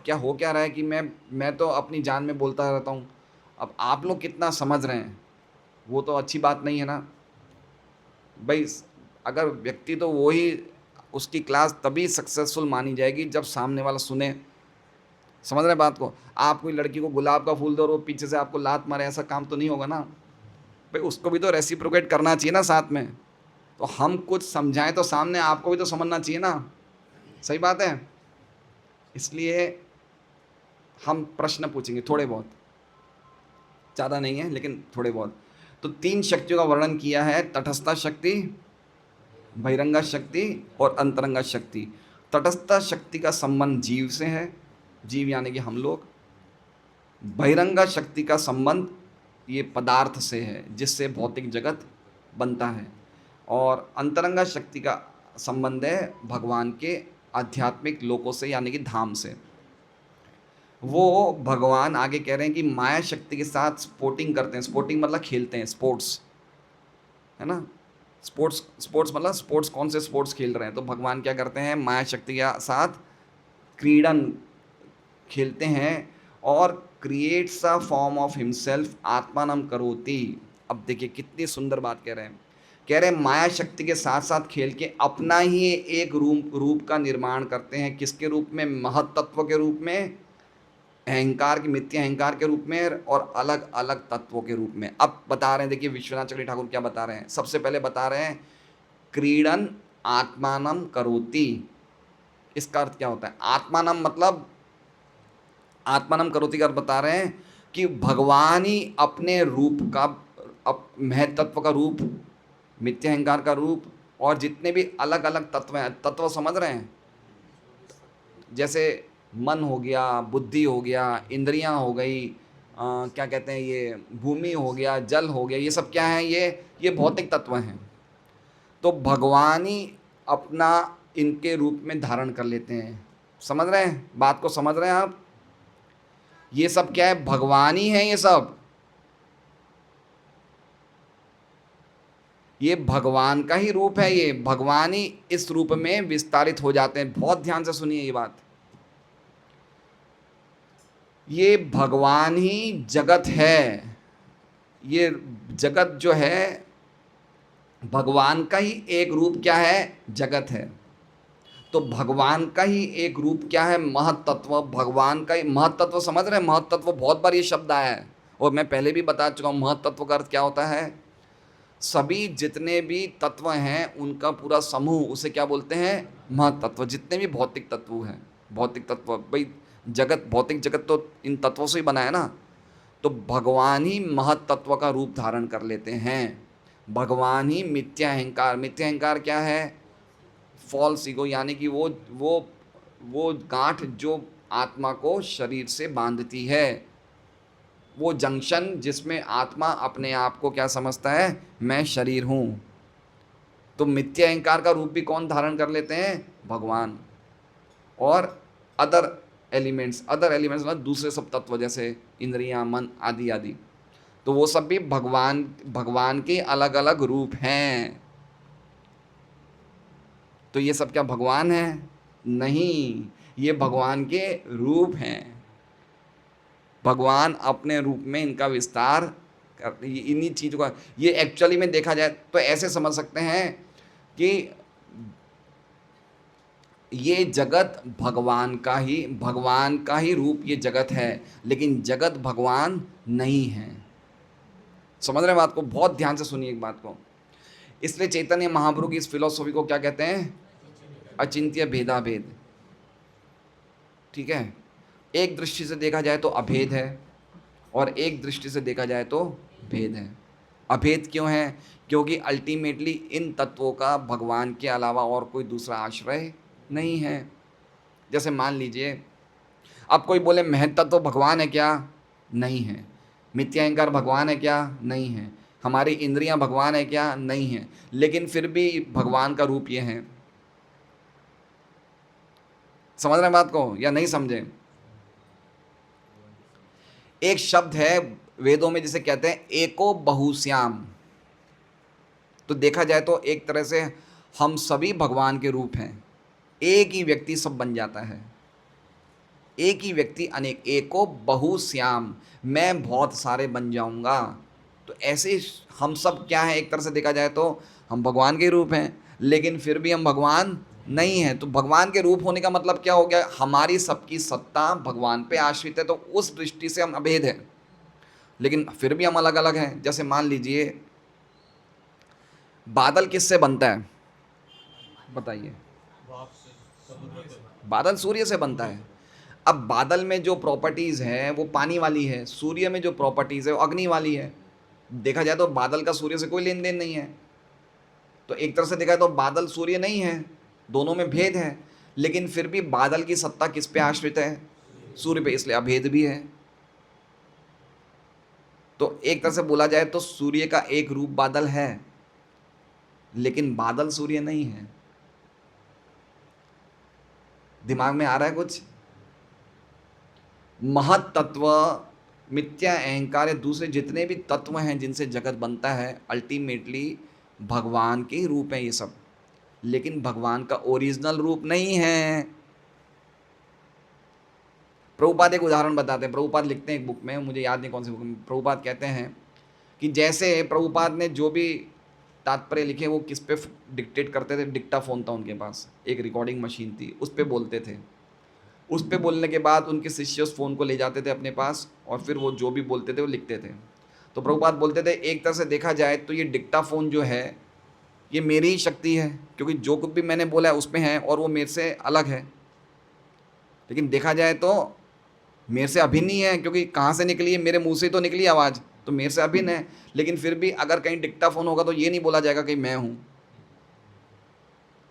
क्या हो क्या रहा है कि मैं तो अपनी जान में बोलता रहता हूँ। अब आप लोग कितना समझ रहे हैं वो तो अच्छी बात नहीं है ना भाई। अगर व्यक्ति तो वही, उसकी क्लास तभी सक्सेसफुल मानी जाएगी जब सामने वाला सुने। समझ रहे हैं बात को? आप कोई लड़की को गुलाब का फूल दो और वो पीछे से आपको लात मारे, ऐसा काम तो नहीं होगा ना भाई। उसको भी तो रेसिप्रोकेट करना चाहिए ना साथ में। तो हम कुछ समझाएं तो सामने आपको भी तो समझना चाहिए ना। सही बात है। इसलिए हम प्रश्न पूछेंगे थोड़े बहुत, ज़्यादा नहीं है लेकिन थोड़े बहुत। तो 3 शक्तियों का वर्णन किया है, तटस्था शक्ति, बहिरंगा शक्ति और अंतरंगा शक्ति। तटस्था शक्ति का संबंध जीव से है, जीव यानी कि हम लोग। बहिरंगा शक्ति का संबंध ये पदार्थ से है जिससे भौतिक जगत बनता है। और अंतरंगा शक्ति का संबंध है भगवान के आध्यात्मिक लोकों से यानी कि धाम से। वो भगवान आगे कह रहे हैं कि माया शक्ति के साथ स्पोर्टिंग करते हैं। स्पोर्टिंग मतलब खेलते हैं, स्पोर्ट्स, है ना। स्पोर्ट्स, स्पोर्ट्स मतलब स्पोर्ट्स, कौन से स्पोर्ट्स खेल रहे हैं। तो भगवान क्या करते हैं? माया शक्ति के साथ क्रीडन खेलते हैं और creates a form of himself आत्मानम करोति। अब देखिए कितनी सुंदर बात कह रहे हैं। कह रहे हैं माया शक्ति के साथ साथ खेल के अपना ही एक रूप का निर्माण करते हैं। किसके रूप में? महत तत्व के रूप में, अहंकार की, मिथ्या अहंकार के रूप में और अलग अलग तत्वों के रूप में। अब बता रहे हैं, देखिए विश्वनाथ चक्रवर्ती ठाकुर क्या बता रहे हैं। सबसे पहले बता रहे हैं क्रीडन आत्मानम करोति। इसका अर्थ क्या होता है? आत्मानम मतलब, आत्मानम करोति का अर्थ बता रहे हैं कि भगवान ही अपने रूप का, महत्त्व का रूप, मिथ्या अहंकार का रूप और जितने भी अलग अलग तत्व हैं, तत्व समझ रहे हैं, जैसे मन हो गया, बुद्धि हो गया, इंद्रियां हो गई, क्या कहते हैं ये, भूमि हो गया, जल हो गया, ये सब क्या है? ये भौतिक तत्व हैं। तो भगवान ही अपना इनके रूप में धारण कर लेते हैं। समझ रहे हैं बात को? समझ रहे हैं आप? ये सब क्या है? भगवान ही है। ये भगवान का ही रूप है। ये भगवान ही इस रूप में विस्तारित हो जाते हैं। बहुत ध्यान से सुनिए ये बात। ये भगवान ही जगत है। ये जगत जो है भगवान का ही एक रूप क्या है? जगत है। तो भगवान का ही एक रूप क्या है? महत्त्व। भगवान का ही महत्त्व, समझ रहे हैं? महत्त्व बहुत बार ये शब्द आया है और मैं पहले भी बता चुका हूँ। महत्त्व का अर्थ क्या होता है? सभी जितने भी तत्व हैं उनका पूरा समूह, उसे क्या बोलते हैं? महत्त्व। जितने भी भौतिक तत्व हैं, भौतिक तत्व भाई, जगत, भौतिक जगत तो इन तत्वों से ही बना है ना। तो भगवान ही महत्त्व का रूप धारण कर लेते हैं। भगवान ही मिथ्या अहंकार, मिथ्या अहंकार क्या है? फॉल्स ईगो, यानी कि वो गांठ जो आत्मा को शरीर से बांधती है, वो जंक्शन जिसमें आत्मा अपने आप को क्या समझता है? मैं शरीर हूँ। तो मिथ्या अहंकार का रूप भी कौन धारण कर लेते हैं? भगवान। और अदर एलिमेंट्स मतलब दूसरे सब तत्व जैसे इंद्रियां, मन आदि आदि, तो वो सब भी भगवान के अलग अलग रूप हैं। तो ये सब क्या भगवान है? नहीं, ये भगवान के रूप हैं। भगवान अपने रूप में इनका विस्तार करते, इन्हीं चीज़ों का। ये एक्चुअली में देखा जाए तो ऐसे समझ सकते हैं कि ये जगत भगवान का ही रूप ये जगत है, लेकिन जगत भगवान नहीं है। समझ रहे हैं बात को? बहुत ध्यान से सुनिए एक बात को। इसलिए चैतन्य महाप्रभु की इस फिलॉसफी को क्या कहते हैं? अचिंत्य भेदाभेद। ठीक है, एक दृष्टि से देखा जाए तो अभेद है और एक दृष्टि से देखा जाए तो भेद है। अभेद क्यों है? क्योंकि अल्टीमेटली इन तत्वों का भगवान के अलावा और कोई दूसरा आश्रय नहीं है। जैसे मान लीजिए, अब कोई बोले महत तत्व भगवान है क्या? नहीं है। मिथ्या अहंकार भगवान है क्या? नहीं है। हमारी इंद्रियां भगवान है क्या? नहीं है। लेकिन फिर भी भगवान का रूप ये है। समझ रहे हैं बात को या नहीं समझे? एक शब्द है वेदों में जिसे कहते हैं एको बहुश्याम। तो देखा जाए तो एक तरह से हम सभी भगवान के रूप हैं। एक ही व्यक्ति सब बन जाता है। एक ही व्यक्ति अनेक, एको बहुश्याम, मैं बहुत सारे बन जाऊंगा। तो ऐसे हम सब क्या है, एक तरह से देखा जाए तो हम भगवान के रूप हैं, लेकिन फिर भी हम भगवान नहीं है। तो भगवान के रूप होने का मतलब क्या हो गया? हमारी सबकी सत्ता भगवान पे आश्रित है। तो उस दृष्टि से हम अभेद हैं, लेकिन फिर भी हम अलग अलग हैं। जैसे मान लीजिए, बादल किससे बनता है? बताइए। बादल सूर्य से बनता है। अब बादल में जो प्रॉपर्टीज है वो पानी वाली है, सूर्य में जो प्रॉपर्टीज है वो अग्नि वाली है। देखा जाए तो बादल का सूर्य से कोई लेन देन नहीं है। तो एक तरह से देखा जाए तो बादल सूर्य नहीं है, दोनों में भेद है। लेकिन फिर भी बादल की सत्ता किस पे आश्रित है? सूर्य पे, इसलिए अभेद भी है। तो एक तरह से बोला जाए तो सूर्य का एक रूप बादल है, लेकिन बादल सूर्य नहीं है। दिमाग में आ रहा है कुछ? महत तत्व, मिथ्या अहंकार, दूसरे जितने भी तत्व हैं जिनसे जगत बनता है, अल्टीमेटली भगवान के ही रूप हैं ये सब, लेकिन भगवान का ओरिजिनल रूप नहीं है। प्रभुपाद एक उदाहरण बताते हैं। प्रभुपाद लिखते हैं एक बुक में, मुझे याद नहीं कौन सी बुक में, प्रभुपाद कहते हैं कि जैसे प्रभुपाद ने जो भी तात्पर्य लिखे वो किस पे डिक्टेट करते थे? डिक्टाफोन था उनके पास, एक रिकॉर्डिंग मशीन थी, उस पर बोलते थे। उस पे बोलने के बाद उनके शिष्य उस फ़ोन को ले जाते थे अपने पास, और फिर वो जो भी बोलते थे वो लिखते थे। तो प्रभुपाद बोलते थे एक तरह से देखा जाए तो ये डिक्टाफोन जो है ये मेरी ही शक्ति है, क्योंकि जो कुछ भी मैंने बोला है उसमें है और वो मेरे से अलग है। लेकिन देखा जाए तो मेरे से अभिन्न ही है, क्योंकि कहाँ से निकली है? मेरे मुंह से तो निकली आवाज़, तो मेरे से अभिन्न है। लेकिन फिर भी अगर कहीं डिक्टाफोन होगा तो ये नहीं बोला जाएगा कि मैं हूँ।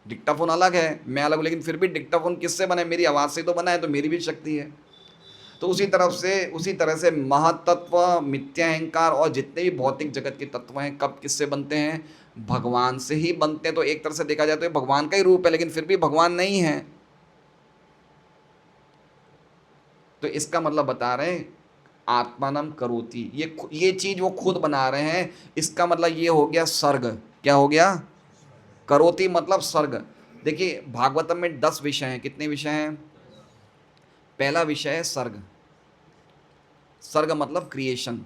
डिक्टाफोन अलग है, मैं अलग हूँ, लेकिन फिर भी डिक्टाफोन किससे बना है? मेरी आवाज़ से तो बना है, तो मेरी भी शक्ति है। तो उसी तरह से महतत्व, मिथ्या अहंकार और जितने भी भौतिक जगत के तत्व हैं, कब किससे बनते हैं? भगवान से ही बनते हैं। तो एक तरह से देखा जाए तो ये भगवान का ही रूप है, लेकिन फिर भी भगवान नहीं है। तो इसका मतलब बता रहे हैं आत्मानम करोति, ये चीज वो खुद बना रहे हैं। इसका मतलब ये हो गया सर्ग। क्या हो गया? करोति मतलब सर्ग। देखिए भागवतम में 10 विषय हैं। कितने विषय हैं? पहला विषय है सर्ग। सर्ग मतलब क्रिएशन।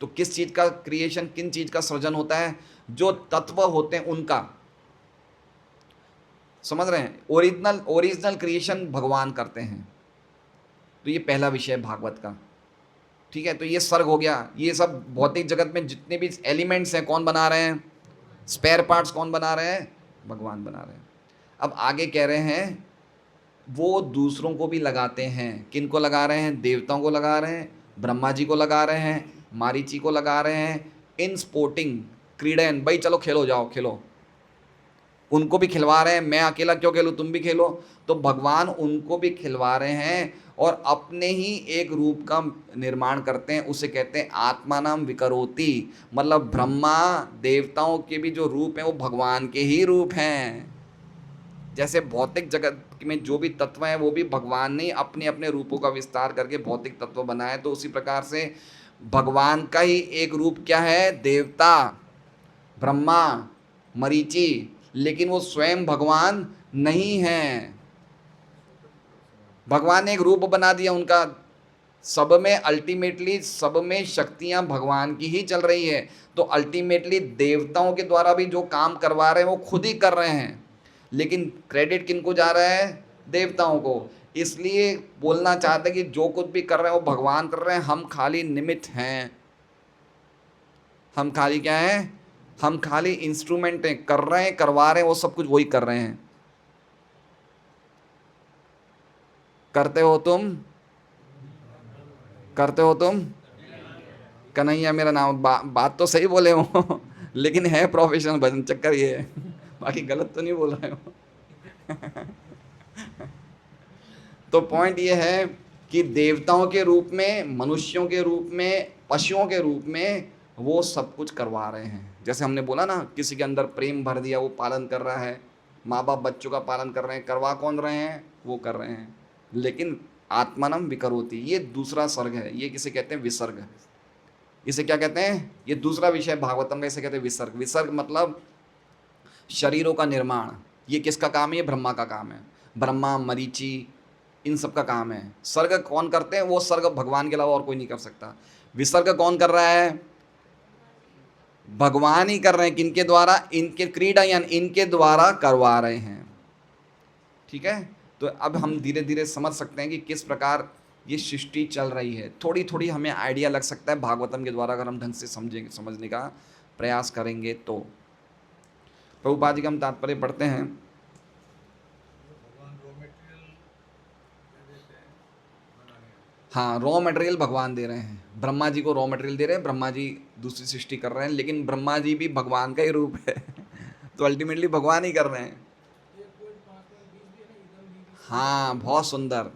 तो किस चीज का क्रिएशन, किन चीज का सृजन होता है? जो तत्व होते हैं उनका। समझ रहे हैं? ओरिजिनल ओरिजिनल क्रिएशन भगवान करते हैं। तो ये पहला विषय है भागवत का। ठीक है, तो ये सर्ग हो गया। ये सब भौतिक जगत में जितने भी एलिमेंट्स हैं कौन बना रहे हैं? स्पेयर पार्ट्स कौन बना रहे हैं? भगवान बना रहे हैं। अब आगे कह रहे हैं वो दूसरों को भी लगाते हैं। किन को लगा रहे हैं? देवताओं को लगा रहे हैं, ब्रह्मा जी को लगा रहे हैं, मारीची को लगा रहे हैं। इन स्पोर्टिंग क्रीडन, भाई चलो खेलो, जाओ खेलो। उनको भी खिलवा रहे हैं। मैं अकेला क्यों खेलूँ, तुम भी खेलो। तो भगवान उनको भी खिलवा रहे हैं और अपने ही एक रूप का निर्माण करते हैं। उसे कहते हैं आत्मा नाम विकरोति। मतलब ब्रह्मा देवताओं के भी जो रूप हैं वो भगवान के ही रूप हैं। जैसे भौतिक जगत में जो भी तत्व हैं वो भी भगवान ने अपने अपने रूपों का विस्तार करके भौतिक तत्व बनाए, तो उसी प्रकार से भगवान का ही एक रूप क्या है? देवता, ब्रह्मा, मरीचि। लेकिन वो स्वयं भगवान नहीं है। भगवान ने एक रूप बना दिया उनका। सब में अल्टीमेटली सब में शक्तियां भगवान की ही चल रही है। तो अल्टीमेटली देवताओं के द्वारा भी जो काम करवा रहे हैं वो खुद ही कर रहे हैं, लेकिन क्रेडिट किनको जा रहा है? देवताओं को। इसलिए बोलना चाहते हैं कि जो कुछ भी कर रहे हैं वो भगवान कर रहे हैं, हम खाली निमित्त हैं। हम खाली क्या है? हम खाली इंस्ट्रूमेंट हैं। कर रहे हैं, करवा रहे हैं, वो सब कुछ वही कर रहे हैं। करते हो तुम, करते हो तुम, कन्हैया मेरा नाम, बात तो सही बोले हो लेकिन है प्रोफेशनल भजन, चक्कर ये है, बाकी गलत तो नहीं बोल रहे हो तो पॉइंट ये है कि देवताओं के रूप में, मनुष्यों के रूप में, पशुओं के रूप में वो सब कुछ करवा रहे हैं। जैसे हमने बोला ना, किसी के अंदर प्रेम भर दिया, वो पालन कर रहा है, माँ बाप बच्चों का पालन कर रहे हैं, करवा कौन रहे हैं, वो कर रहे हैं। लेकिन आत्मानम विकरोति, ये दूसरा सर्ग है, ये किसे कहते हैं, विसर्ग। इसे क्या कहते हैं, ये दूसरा विषय भागवतम का, इसे कहते हैं विसर्ग। विसर्ग मतलब शरीरों का निर्माण। ये किसका काम है, ये ब्रह्मा का काम है, ब्रह्मा, मरीचि, इन सब का काम है। सर्ग कौन करते हैं, वो सर्ग भगवान के अलावा और कोई नहीं कर सकता। विसर्ग कौन कर रहा है, भगवान ही कर रहे हैं। किनके द्वारा, इनके क्रीडा यानी इनके द्वारा करवा रहे हैं। ठीक है, तो अब हम धीरे धीरे समझ सकते हैं कि किस प्रकार ये सृष्टि चल रही है। थोड़ी थोड़ी हमें आइडिया लग सकता है भागवतम के द्वारा, अगर हम ढंग से समझेंगे, समझने का प्रयास करेंगे तो। प्रभुपाद जी का हम तात्पर्य पढ़ते हैं। हाँ, रॉ मटेरियल भगवान दे रहे हैं, ब्रह्मा जी को रॉ मटेरियल दे रहे हैं, ब्रह्मा जी दूसरी सृष्टि कर रहे हैं, लेकिन ब्रह्मा जी भी भगवान का ही रूप है तो अल्टीमेटली भगवान ही कर रहे हैं। हाँ, बहुत सुंदर,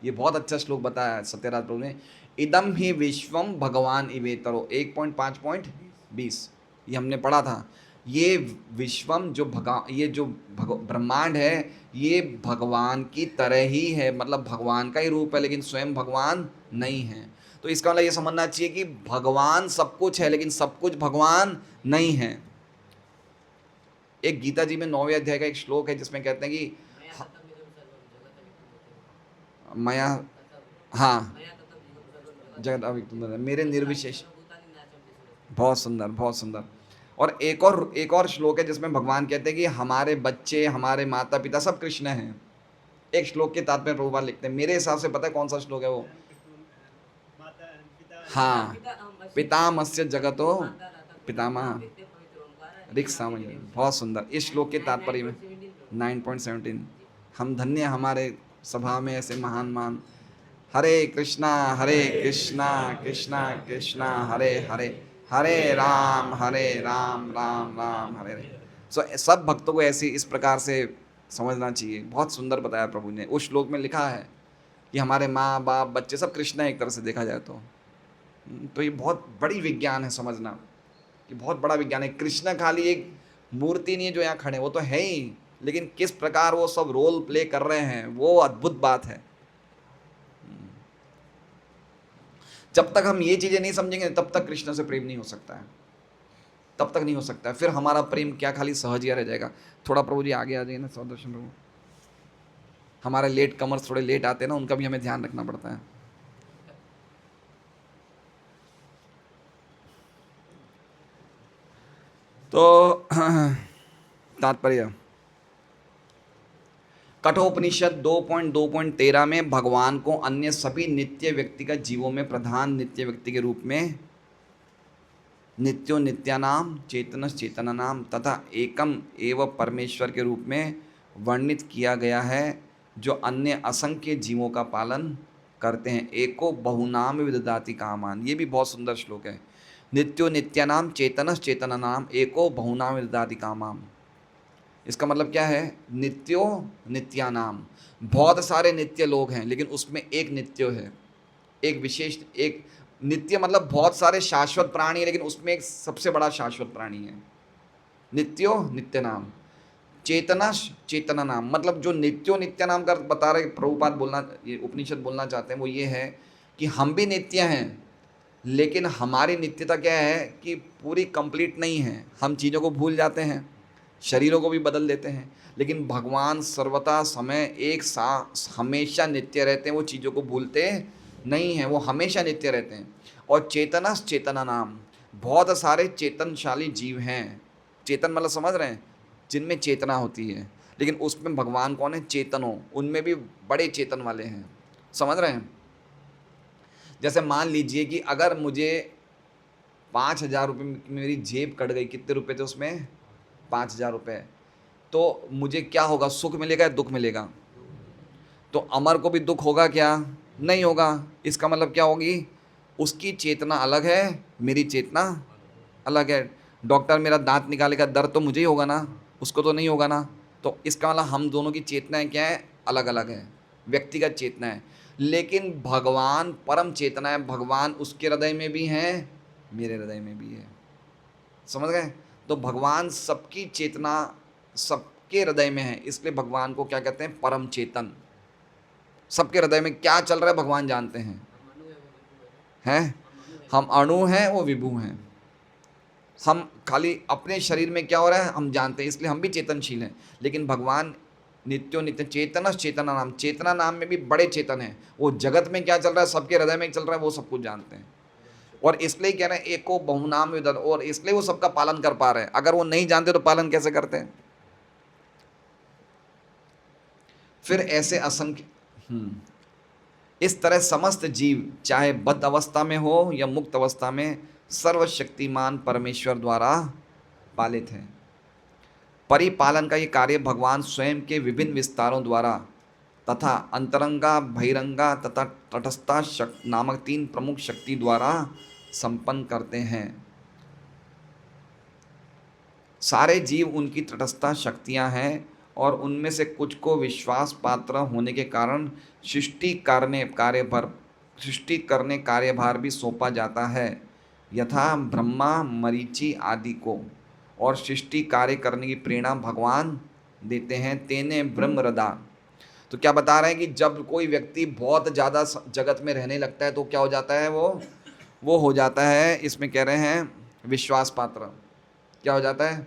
ये बहुत अच्छा श्लोक बताया सत्यराज प्रभु ने। इदम ही विश्वम भगवान इवेतरो, 1.5.20 ये हमने पढ़ा था। ये विश्वम जो ये जो ब्रह्मांड है, ये भगवान की तरह ही है, मतलब भगवान का ही रूप है, लेकिन स्वयं भगवान नहीं है। तो इसका मतलब ये समझना चाहिए कि भगवान सब कुछ है, लेकिन सब कुछ भगवान नहीं है। एक गीता जी में 9वें अध्याय का एक श्लोक है जिसमें कहते हैं कि मया, हाँ, जगत अविक्तुम मेरे निर्विशेष, बहुत सुंदर, बहुत सुंदर। और एक और श्लोक है जिसमें भगवान कहते हैं कि हमारे बच्चे, हमारे माता पिता सब कृष्ण हैं। एक श्लोक के तात्पर्य प्रभुपाद लिखते हैं, मेरे हिसाब से पता है कौन सा श्लोक है वो, हाँ, पितामहस्य जगतो पितामह ऋक् सामयिक, बहुत सुंदर। इस श्लोक के तात्पर्य में 9.17, हम धन्य हमारे सभा में ऐसे महान मान। हरे कृष्णा कृष्णा कृष्णा हरे हरे, हरे राम राम राम हरे हरे। सो सब भक्तों को ऐसी इस प्रकार से समझना चाहिए। बहुत सुंदर बताया प्रभु ने। उस श्लोक में लिखा है कि हमारे माँ बाप बच्चे सब कृष्ण है, एक तरह से देखा जाए तो ये बहुत बड़ी विज्ञान है समझना, कि बहुत बड़ा विज्ञान है। कृष्ण खाली एक मूर्ति नहीं है जो यहाँ खड़े, वो तो है ही, लेकिन किस प्रकार वो सब रोल प्ले कर रहे हैं, वो अद्भुत बात है। जब तक हम ये चीजें नहीं समझेंगे तब तक कृष्ण से प्रेम नहीं हो सकता है, तब तक नहीं हो सकता है। फिर हमारा प्रेम क्या खाली सहजिया रह जाएगा। थोड़ा प्रभु जी आगे आ जाइए ना, सौदर्शन प्रभु। हमारे लेट कमर्स थोड़े लेट आते हैं ना, उनका भी हमें ध्यान रखना पड़ता है। तो तात्पर्य, कठोपनिषद 2.2.13 में भगवान को अन्य सभी नित्य व्यक्तिगत जीवों में प्रधान नित्य व्यक्ति के रूप में नित्यो नित्यानाम चेतनस चेतनानाम तथा एकम एव परमेश्वर के रूप में वर्णित किया गया है, जो अन्य असंख्य जीवों का पालन करते हैं। एको बहुनाम विदधाति कामान, ये भी बहुत सुंदर श्लोक है। नित्यो नित्यानाम चेतनस चेतनानाम एको बहुनाम विदधाति कामाम। इसका मतलब क्या है, नित्यो नित्यानाम, बहुत सारे नित्य लोग हैं, लेकिन उसमें एक नित्य है, एक विशेष, एक नित्य मतलब बहुत सारे शाश्वत प्राणी है, लेकिन उसमें एक सबसे बड़ा शाश्वत प्राणी है। नित्यो नित्य नाम, चेतना चेतना नाम, मतलब जो नित्यो नित्य नाम का बता रहे प्रभुपाद बोलना, ये उपनिषद बोलना चाहते हैं, वो ये है कि हम भी नित्य हैं, लेकिन हमारी नित्यता क्या है कि पूरी कंप्लीट नहीं है। हम चीज़ों को भूल जाते हैं, शरीरों को भी बदल देते हैं, लेकिन भगवान सर्वथा समय एक सा हमेशा नित्य रहते हैं, वो चीज़ों को भूलते नहीं हैं, वो हमेशा नित्य रहते हैं। और चेतनस चेतना नाम, बहुत सारे चेतनशाली जीव हैं। चेतन मतलब समझ रहे हैं, जिनमें चेतना होती है, लेकिन उसमें भगवान कौन है, चेतनो, उनमें भी बड़े चेतन वाले हैं। समझ रहे हैं। जैसे मान लीजिए कि अगर मुझे 5,000 रुपये की मेरी जेब कट गई, कितने रुपए थे उसमें, 5,000 रुपये, तो मुझे क्या होगा, सुख मिलेगा या दुख मिलेगा? तो अमर को भी दुख होगा क्या? नहीं होगा। इसका मतलब क्या होगी, उसकी चेतना अलग है, मेरी चेतना अलग है। डॉक्टर मेरा दांत निकालेगा, दर्द तो मुझे ही होगा ना, उसको तो नहीं होगा ना। तो इसका मतलब हम दोनों की चेतनाएं क्या है, अलग अलग है, व्यक्तिगत चेतना है। लेकिन भगवान परम चेतना है, भगवान उसके हृदय में भी है, मेरे हृदय में भी है। समझ गए? तो भगवान सबकी चेतना सबके हृदय में है, इसलिए भगवान को क्या कहते हैं, परम चेतन। सबके हृदय में क्या चल रहा है भगवान जानते हैं। हम अणु हैं, वो विभू हैं। हम खाली अपने शरीर में क्या हो रहा है हम जानते हैं, इसलिए हम भी चेतनशील हैं। लेकिन भगवान नित्यो नित्य चेतन चेतना नाम, चेतना नाम में भी बड़े चेतन हैं। वो जगत में क्या चल रहा है, सबके हृदय में चल रहा है, वो सब कुछ जानते हैं। और इसलिए कह रहे हैं एको बहुनाम विदन, और इसलिए वो सबका पालन कर पा रहे हैं। अगर वो नहीं जानते तो पालन कैसे करते हैं? फिर ऐसे असंख्य इस तरह समस्त जीव चाहे बद्ध अवस्था में हो या मुक्त अवस्था में सर्वशक्तिमान परमेश्वर द्वारा पालित है। परिपालन का ये कार्य भगवान स्वयं के विभिन्न विस्तारों द्वारा तथा अंतरंगा, बहिरंगा तथा तटस्था नामक 3 प्रमुख शक्ति द्वारा संपन्न करते हैं। सारे जीव उनकी तटस्था शक्तियां हैं और उनमें से कुछ को विश्वास पात्र होने के कारण सृष्टि करने कार्यभार भी सौंपा जाता है, यथा ब्रह्मा, मरीचि आदि को। और सृष्टि कार्य करने की प्रेरणा भगवान देते हैं, तेने ब्रह्म हृदा। तो क्या बता रहे हैं कि जब कोई व्यक्ति बहुत ज़्यादा जगत में रहने लगता है तो क्या हो जाता है, वो हो जाता है, इसमें कह रहे हैं विश्वास पात्र। क्या हो जाता है?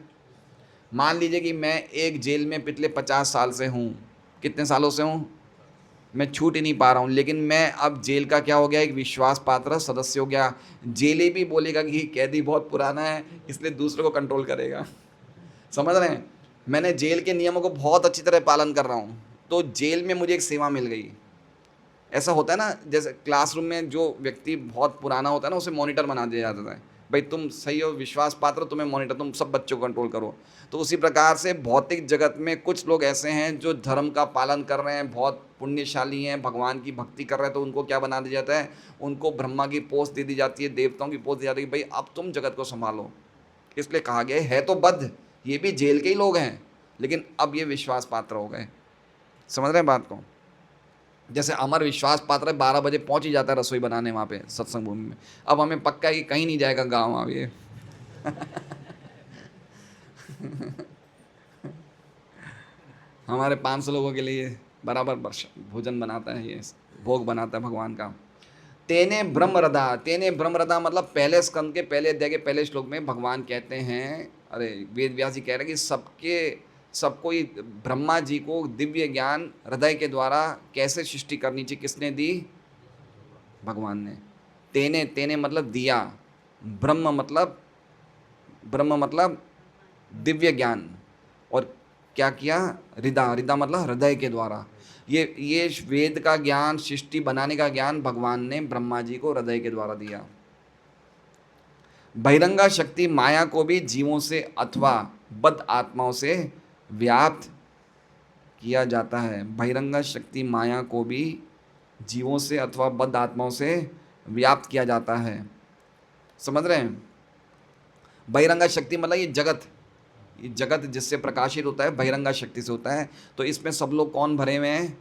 मान लीजिए कि मैं एक जेल में पिछले 50 साल से हूँ, कितने सालों से हूँ, मैं छूट ही नहीं पा रहा हूँ, लेकिन मैं अब जेल का क्या हो गया, एक विश्वास पात्र सदस्य हो गया। जेली भी बोलेगा कि कैदी बहुत पुराना है, इसलिए दूसरों को कंट्रोल करेगा। समझ रहे हैं? मैंने जेल के नियमों को बहुत अच्छी तरह पालन कर रहा हूँ, तो जेल में मुझे एक सेवा मिल गई। ऐसा होता है ना, जैसे क्लासरूम में जो व्यक्ति बहुत पुराना होता है ना, उसे मॉनिटर बना दिया जाता है, भाई तुम सही हो, विश्वास पात्र, तुम्हें मॉनिटर, तुम सब बच्चों को कंट्रोल करो। तो उसी प्रकार से भौतिक जगत में कुछ लोग ऐसे हैं जो धर्म का पालन कर रहे हैं, बहुत पुण्यशाली हैं, भगवान की भक्ति कर रहे हैं, तो उनको क्या बना दिया जाता है, उनको ब्रह्मा की पोस्ट दे दी जाती है, देवताओं की पोस्ट दी जाती है कि भाई अब तुम जगत को संभालो। इसलिए कहा गया है तो बद्ध, ये भी जेल के ही लोग हैं, लेकिन अब ये विश्वास पात्र हो गए। समझ रहे हैं बात को? जैसे अमर विश्वास पात्र 12 बजे पहुंच ही जाता है रसोई बनाने वहाँ पे सत्संग भूमि में, अब हमें पक्का है कि कहीं नहीं जाएगा गाँव अब ये। हमारे 500 लोगों के लिए बराबर भोजन बनाता है, ये भोग बनाता है भगवान का। तेने ब्रह्मरदा, तेने ब्रह्मरदा मतलब पहले स्कंद के पहले अध्याय के पहले श्लोक में भगवान कहते हैं, अरे वेद व्यास जी कह रहे हैं कि सबको ही ब्रह्मा जी को दिव्य ज्ञान हृदय के द्वारा कैसे सृष्टि करनी चाहिए, किसने दी? भगवान ने। तेने, तेने मतलब दिया, ब्रह्म मतलब दिव्य ज्ञान, और क्या किया? हृदय, हृदय मतलब हृदय के द्वारा। ये वेद का ज्ञान, सृष्टि बनाने का ज्ञान भगवान ने ब्रह्मा जी को हृदय के द्वारा दिया। बहिरंगा शक्ति माया को भी जीवों से अथवा बद्ध आत्माओं से व्याप्त किया जाता है। बहिरंगा शक्ति माया को भी जीवों से अथवा बद्ध आत्माओं से व्याप्त किया जाता है। समझ रहे हैं? बहिरंगा शक्ति मतलब ये जगत जिससे प्रकाशित होता है बहिरंगा शक्ति से होता है। तो इसमें सब लोग कौन भरे हुए हैं?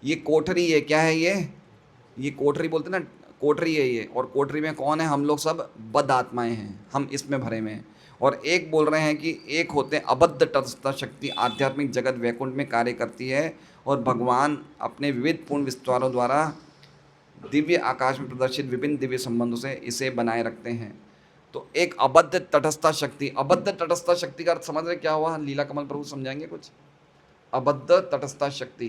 ये कोठरी है, क्या है ये कोठरी बोलते हैं ना, कोठरी है ये। और कोठरी में कौन है? हम लोग सब बद्ध आत्माएं हैं, हम इसमें भरे हुए हैं। और एक बोल रहे हैं कि एक होते हैं अबद्ध तटस्थ शक्ति, आध्यात्मिक जगत वैकुंठ में कार्य करती है, और भगवान अपने विविध पूर्ण विस्तारों द्वारा दिव्य आकाश में प्रदर्शित विभिन्न दिव्य संबंधों से इसे बनाए रखते हैं। तो एक अबद्ध तटस्थ शक्ति, अबद्ध तटस्थ शक्ति का अर्थ समझ रहे क्या हुआ? लीला कमल प्रभु समझाएंगे कुछ। अबद्ध तटस्थ शक्ति,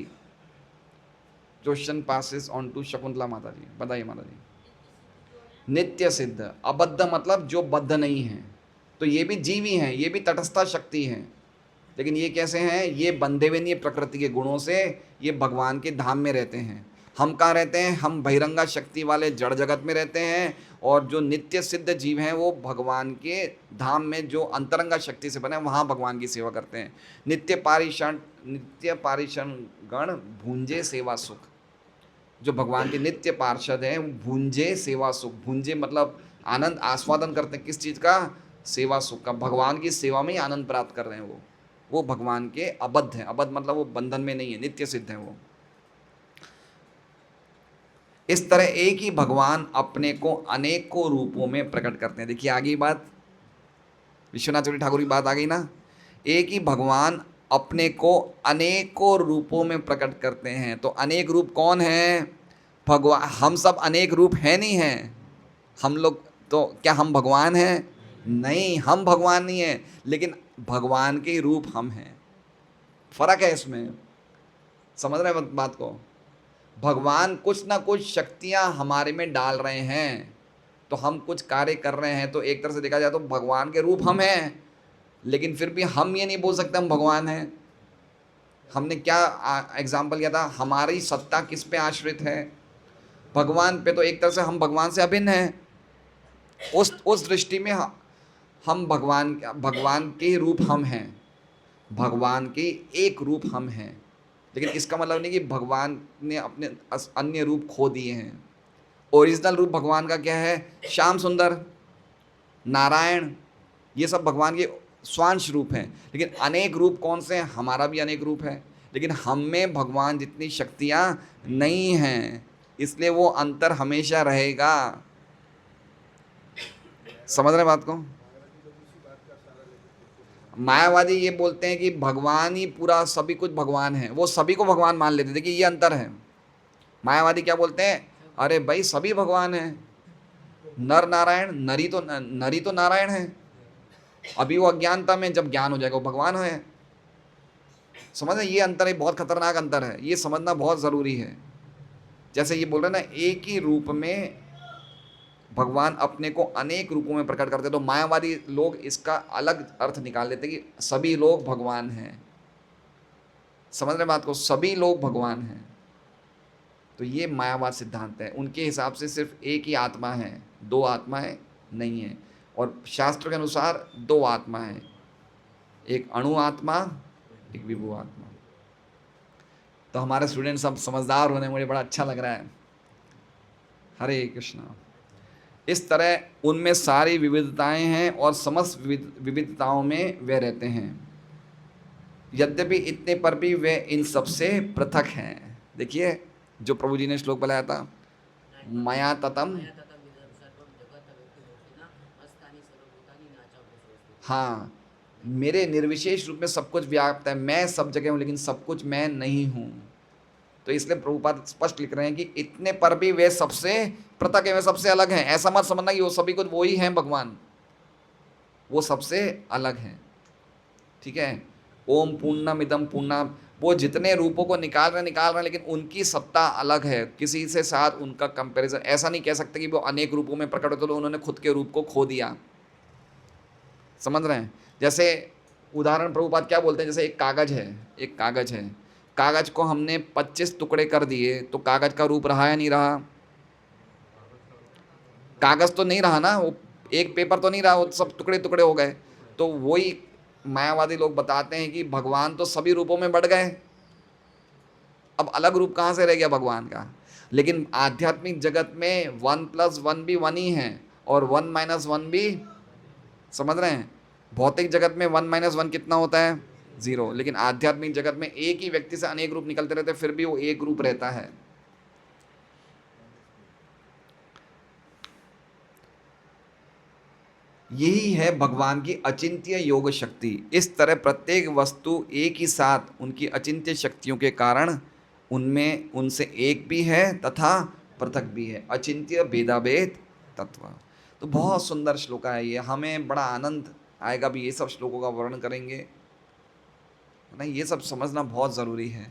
question passes on to Shakuntala माता जी, बताइए माता जी। नित्य सिद्ध, अबद्ध मतलब जो बद्ध नहीं है। तो ये भी जीवी हैं, ये भी तटस्थ शक्ति हैं, लेकिन ये कैसे हैं? ये बंधे हुए नहीं प्रकृति के गुणों से, ये भगवान के धाम में रहते हैं। हम कहाँ रहते हैं? हम बहिरंगा शक्ति वाले जड़ जगत में रहते हैं, और जो नित्य सिद्ध जीव हैं वो भगवान के धाम में जो अंतरंगा शक्ति से बने वहाँ भगवान की सेवा करते हैं। नित्य पारिषण गण भूंजे सेवा सुख, जो भगवान के नित्य पार्षद हैं, भुंजे सेवा सुख। भुंजे मतलब आनंद आस्वादन करते हैं, किस चीज़ का? सेवा सुख का। भगवान की सेवा में ही आनंद प्राप्त कर रहे हैं वो भगवान के अबद्ध हैं। अबद्ध मतलब वो बंधन में नहीं है, नित्य सिद्ध है वो। इस तरह एक ही भगवान अपने को अनेकों रूपों में प्रकट करते हैं। देखिए आगे बात, विश्वनाथ चौधरी ठाकुर की बात आ गई ना। एक ही भगवान अपने को अनेकों रूपों में प्रकट करते हैं। तो अनेक रूप कौन है? भगवान। हम सब अनेक रूप हैं नहीं हैं? हम लोग तो क्या हम भगवान हैं? नहीं, हम भगवान नहीं हैं, लेकिन भगवान के रूप हम हैं। फर्क है इसमें, समझ रहे हैं बात को? भगवान कुछ ना कुछ शक्तियां हमारे में डाल रहे हैं, तो हम कुछ कार्य कर रहे हैं, तो एक तरह से देखा जाए तो भगवान के रूप हम हैं। लेकिन फिर भी हम ये नहीं बोल सकते हम भगवान हैं। हमने क्या एग्जाम्पल किया था? हमारी सत्ता किस पे आश्रित है? भगवान पे। तो एक तरह से हम भगवान से अभिन्न हैं। उस दृष्टि में हम भगवान के रूप हम हैं, भगवान के एक रूप हम हैं। लेकिन इसका मतलब नहीं कि भगवान ने अपने अन्य रूप खो दिए हैं। ओरिजिनल रूप भगवान का क्या है? श्याम सुंदर, नारायण, ये सब भगवान के स्वांश रूप हैं। लेकिन अनेक रूप कौन से हैं? हमारा भी अनेक रूप है, लेकिन हम में भगवान जितनी शक्तियाँ नहीं हैं, इसलिए वो अंतर हमेशा रहेगा। समझ रहे बात को? मायावादी ये बोलते हैं कि भगवान ही पूरा, सभी कुछ भगवान है, वो सभी को भगवान मान लेते। देखिए ये अंतर है। मायावादी क्या बोलते हैं? अरे भाई सभी भगवान है, नर नारायण, नरी तो नारायण है। अभी वो अज्ञानता में, जब ज्ञान हो जाएगा वो भगवान है। समझ रहे? ये अंतर है, बहुत खतरनाक अंतर है, ये समझना बहुत ज़रूरी है। जैसे ये बोल रहे हैं ना, एक ही रूप में भगवान अपने को अनेक रूपों में प्रकट करते, तो मायावादी लोग इसका अलग अर्थ निकाल लेते कि सभी लोग भगवान हैं। समझ रहे बात को? सभी लोग भगवान हैं। तो ये मायावाद सिद्धांत है। उनके हिसाब से सिर्फ एक ही आत्मा है, दो आत्माएं नहीं है। और शास्त्र के अनुसार दो आत्मा है, एक अणु आत्मा, एक विभु आत्मा। तो हमारे स्टूडेंट सब समझदार होने, मुझे बड़ा अच्छा लग रहा है। हरे कृष्णा। इस तरह उनमें सारी विविधताएं हैं और समस्त विविधताओं में वे रहते हैं। यद्यपि इतने पर भी वे इन सबसे पृथक हैं। देखिए जो प्रभु जी ने श्लोक बताया था, मया ततम, हाँ, मेरे निर्विशेष रूप में सब कुछ व्याप्त है, मैं सब जगह हूँ, लेकिन सब कुछ मैं नहीं हूँ। तो इसलिए प्रभुपाद स्पष्ट लिख रहे हैं कि इतने पर भी वे सबसे पृथक है, वे सबसे अलग हैं। ऐसा मत समझना कि वो सभी कुछ वो ही हैं भगवान, वो सबसे अलग हैं। ठीक है? ओम पूर्णम इदम पूर्णा, वो जितने रूपों को निकाल रहे हैं, लेकिन उनकी सत्ता अलग है, किसी से साथ उनका कंपैरिजन। ऐसा नहीं कह सकते कि वो अनेक रूपों में प्रकट होते, तो उन्होंने खुद के रूप को खो दिया। समझ रहे हैं? जैसे उदाहरण प्रभुपाद क्या बोलते हैं, जैसे एक कागज है, कागज को हमने 25 टुकड़े कर दिए, तो कागज का रूप रहा या नहीं रहा? कागज तो नहीं रहा ना, वो एक पेपर तो नहीं रहा, वो सब टुकड़े टुकड़े हो गए। तो वही मायावादी लोग बताते हैं कि भगवान तो सभी रूपों में बढ़ गए, अब अलग रूप कहाँ से रह गया भगवान का? लेकिन आध्यात्मिक जगत में 1 + 1 भी 1 ही है, और 1 - 1 भी, समझ रहे हैं? भौतिक जगत में 1 - 1 कितना होता है? 0। लेकिन आध्यात्मिक जगत में एक ही व्यक्ति से अनेक रूप निकलते रहते, फिर भी वो एक रूप रहता है। यही है भगवान की अचिंत्य योग शक्ति। इस तरह प्रत्येक वस्तु एक ही साथ उनकी अचिंत्य शक्तियों के कारण उनमें उनसे एक भी है तथा पृथक भी है। अचिंत्य भेदाभेद तत्व। तो बहुत सुंदर श्लोक है ये, हमें बड़ा आनंद आएगा भी ये सब श्लोकों का वर्णन करेंगे, है ना? ये सब समझना बहुत ज़रूरी है,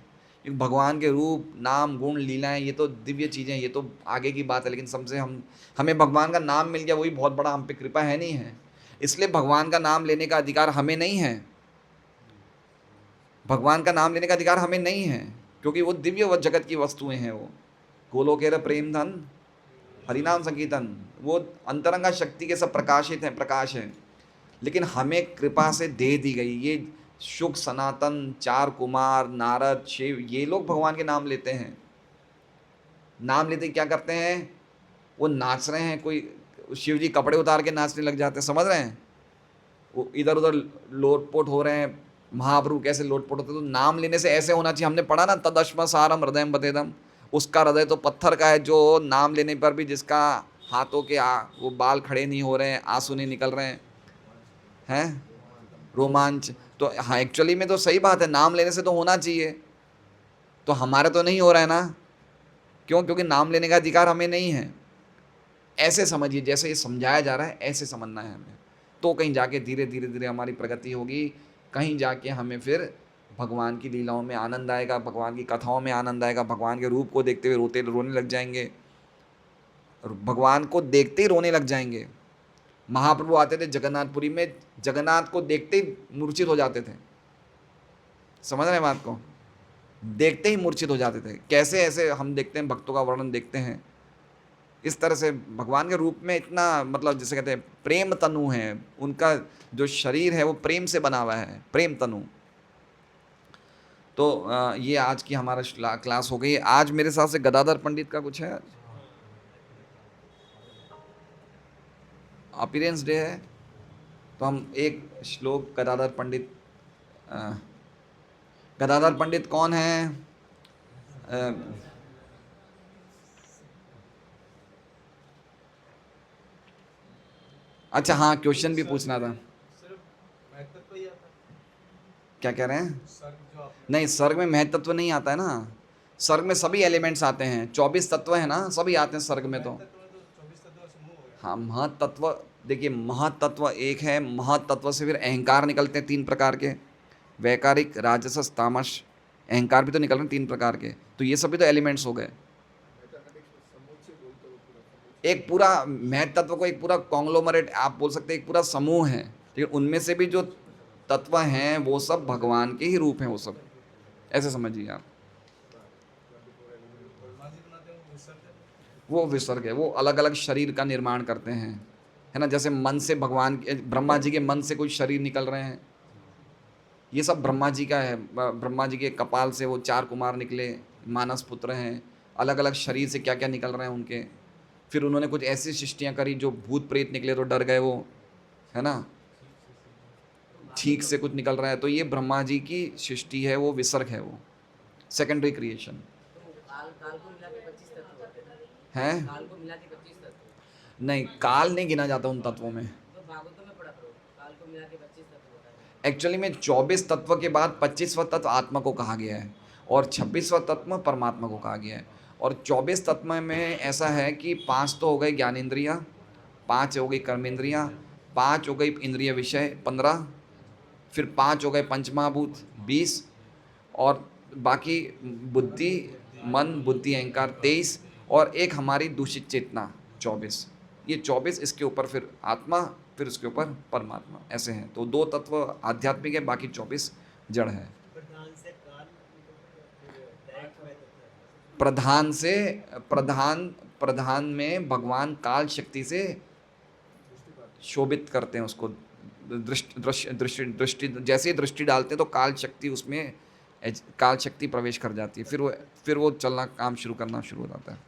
क्योंकि भगवान के रूप, नाम, गुण, लीलाएं, ये तो दिव्य चीज़ें, ये तो आगे की बात है। लेकिन सबसे हमें भगवान का नाम मिल गया, वही बहुत बड़ा हम पे कृपा है, नहीं है? इसलिए भगवान का नाम लेने का अधिकार हमें नहीं है, भगवान का नाम लेने का अधिकार हमें नहीं है, क्योंकि वो दिव्य व जगत की वस्तुएं हैं। वो गोलोकेर प्रेम धन हरिनाम संकीर्तन, वो अंतरंगा शक्ति के सब प्रकाशित हैं, प्रकाश है। लेकिन हमें कृपा से दे दी गई ये शुक, सनातन, चार कुमार, नारद, शिव, ये लोग भगवान के नाम लेते हैं। नाम लेते ही क्या करते हैं, वो नाच रहे हैं, कोई शिव जी कपड़े उतार के नाचने लग जाते हैं, समझ रहे हैं, वो इधर उधर लोटपोट हो रहे हैं। महाप्रभु कैसे लोटपोट होते, तो नाम लेने से ऐसे होना चाहिए। हमने पढ़ा ना, तदश्म सारम हृदय बतेदम, उसका हृदय तो पत्थर का है जो नाम लेने पर भी, जिसका हाथों के वो बाल खड़े नहीं हो रहे हैं, आंसू नहीं निकल रहे हैं, रोमांच। तो हाँ, एक्चुअली में तो सही बात है, नाम लेने से तो होना चाहिए, तो हमारे तो नहीं हो रहा है ना। क्यों? क्योंकि नाम लेने का अधिकार हमें नहीं है। ऐसे समझिए, जैसे ये समझाया जा रहा है ऐसे समझना है हमें, तो कहीं जाके धीरे धीरे धीरे हमारी प्रगति होगी। कहीं जाके हमें फिर भगवान की लीलाओं में आनंद आएगा, भगवान की कथाओं में आनंद आएगा, भगवान के रूप को देखते हुए रोने लग जाएंगे, भगवान को देखते ही रोने लग जाएंगे। महाप्रभु आते थे जगन्नाथपुरी में, जगन्नाथ को देखते ही मूर्छित हो जाते थे, समझ रहे हैं बात को, देखते ही मूर्छित हो जाते थे। कैसे ऐसे हम देखते हैं, भक्तों का वर्णन देखते हैं, इस तरह से भगवान के रूप में इतना, मतलब जैसे कहते हैं प्रेम तनु है उनका, जो शरीर है वो प्रेम से बना हुआ है, प्रेम तनु। तो ये आज की हमारा क्लास हो गई। आज मेरे हिसाब से गदाधर पंडित का कुछ है, अपीयरेंस डे है, तो हम एक श्लोक गदाधर पंडित, गदाधर पंडित कौन है? अच्छा हाँ, क्वेश्चन भी पूछना था। क्या कह रहे हैं? नहीं, स्वर्ग में महत्त्व नहीं आता है ना, स्वर्ग में सभी एलिमेंट्स आते हैं, 24 तत्व है ना, सभी आते हैं स्वर्ग में। तो हाँ, महतत्व, देखिए महतत्व एक है, महतत्व से फिर अहंकार निकलते हैं 3 प्रकार के, वैकारिक, राजसस, तामस, अहंकार भी तो निकल रहे हैं 3 प्रकार के। तो ये सभी तो एलिमेंट्स हो गए। एक पूरा महतत्व को एक पूरा कॉन्ग्लोमरेट आप बोल सकते हैं, एक पूरा समूह है, लेकिन उनमें से भी जो तत्व हैं वो सब भगवान के ही रूप हैं, वो सब ऐसे समझिए आप। वो विसर्ग है, वो अलग अलग शरीर का निर्माण करते हैं, है ना। जैसे मन से भगवान, ब्रह्मा जी के मन से कुछ शरीर निकल रहे हैं, ये सब ब्रह्मा जी का है। ब्रह्मा जी के कपाल से वो 4 कुमार निकले, मानस पुत्र हैं, अलग अलग शरीर से क्या क्या निकल रहे हैं उनके। फिर उन्होंने कुछ ऐसी सृष्टियाँ करी जो भूत प्रेत निकले तो डर गए वो, है ना, ठीक से कुछ निकल रहा है, तो ये ब्रह्मा जी की सृष्टि है, वो विसर्ग है, वो सेकेंडरी क्रिएशन है। नहीं, काल नहीं गिना जाता उन तत्वों में। एक्चुअली में 24 तत्व के बाद 25वां तत्व आत्मा को कहा गया है, और 26वां तत्व परमात्मा को कहा गया है। और 24 तत्व में ऐसा है कि 5 तो हो गए ज्ञानेंद्रियाँ, 5 हो गई कर्मेंद्रियाँ, 5 हो गई इंद्रिय विषय 15, फिर 5 हो गए पंचमहाभूत 20, और बाकी बुद्धि, मन, बुद्धि, अहंकार 23, और एक हमारी दूषित चेतना 24। ये 24, इसके ऊपर फिर आत्मा, फिर उसके ऊपर परमात्मा, ऐसे हैं। तो 2 तत्व आध्यात्मिक है, बाकी 24 जड़ है। प्रधान से प्रधान में भगवान काल शक्ति से शोभित करते हैं उसको, दृष्टि जैसे ही दृष्टि डालते हैं तो काल शक्ति उसमें, काल शक्ति प्रवेश कर जाती है, फिर वो चलना, काम करना शुरू हो जाता है।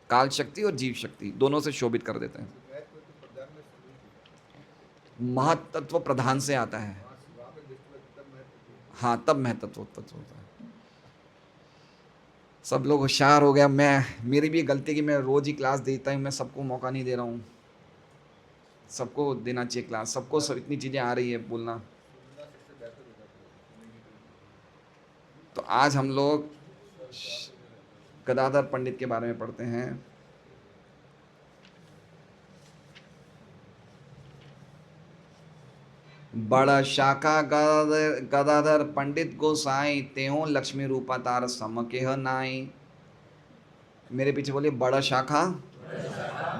काल शक्ति और जीव शक्ति दोनों से शोभित कर देते हैं। महत्त्व प्रधान से आता है, हाँ, तब महत्त्व तत्व होता है। सब लोग होशियार हो गया। मेरी भी गलती कि मैं रोज ही क्लास देता हूँ, मैं सबको मौका नहीं दे रहा हूँ। सबको देना चाहिए क्लास, सबको सब इतनी चीज़ें आ रही है बोलना। तो आज हम लोग गदाधर पंडित के बारे में पढ़ते हैं। बड़ा शाखा गदाधर पंडित गोसाई, त्यों लक्ष्मी रूपा तार समकेह नाई। मेरे पीछे बोलिए, बड़ा शाखा,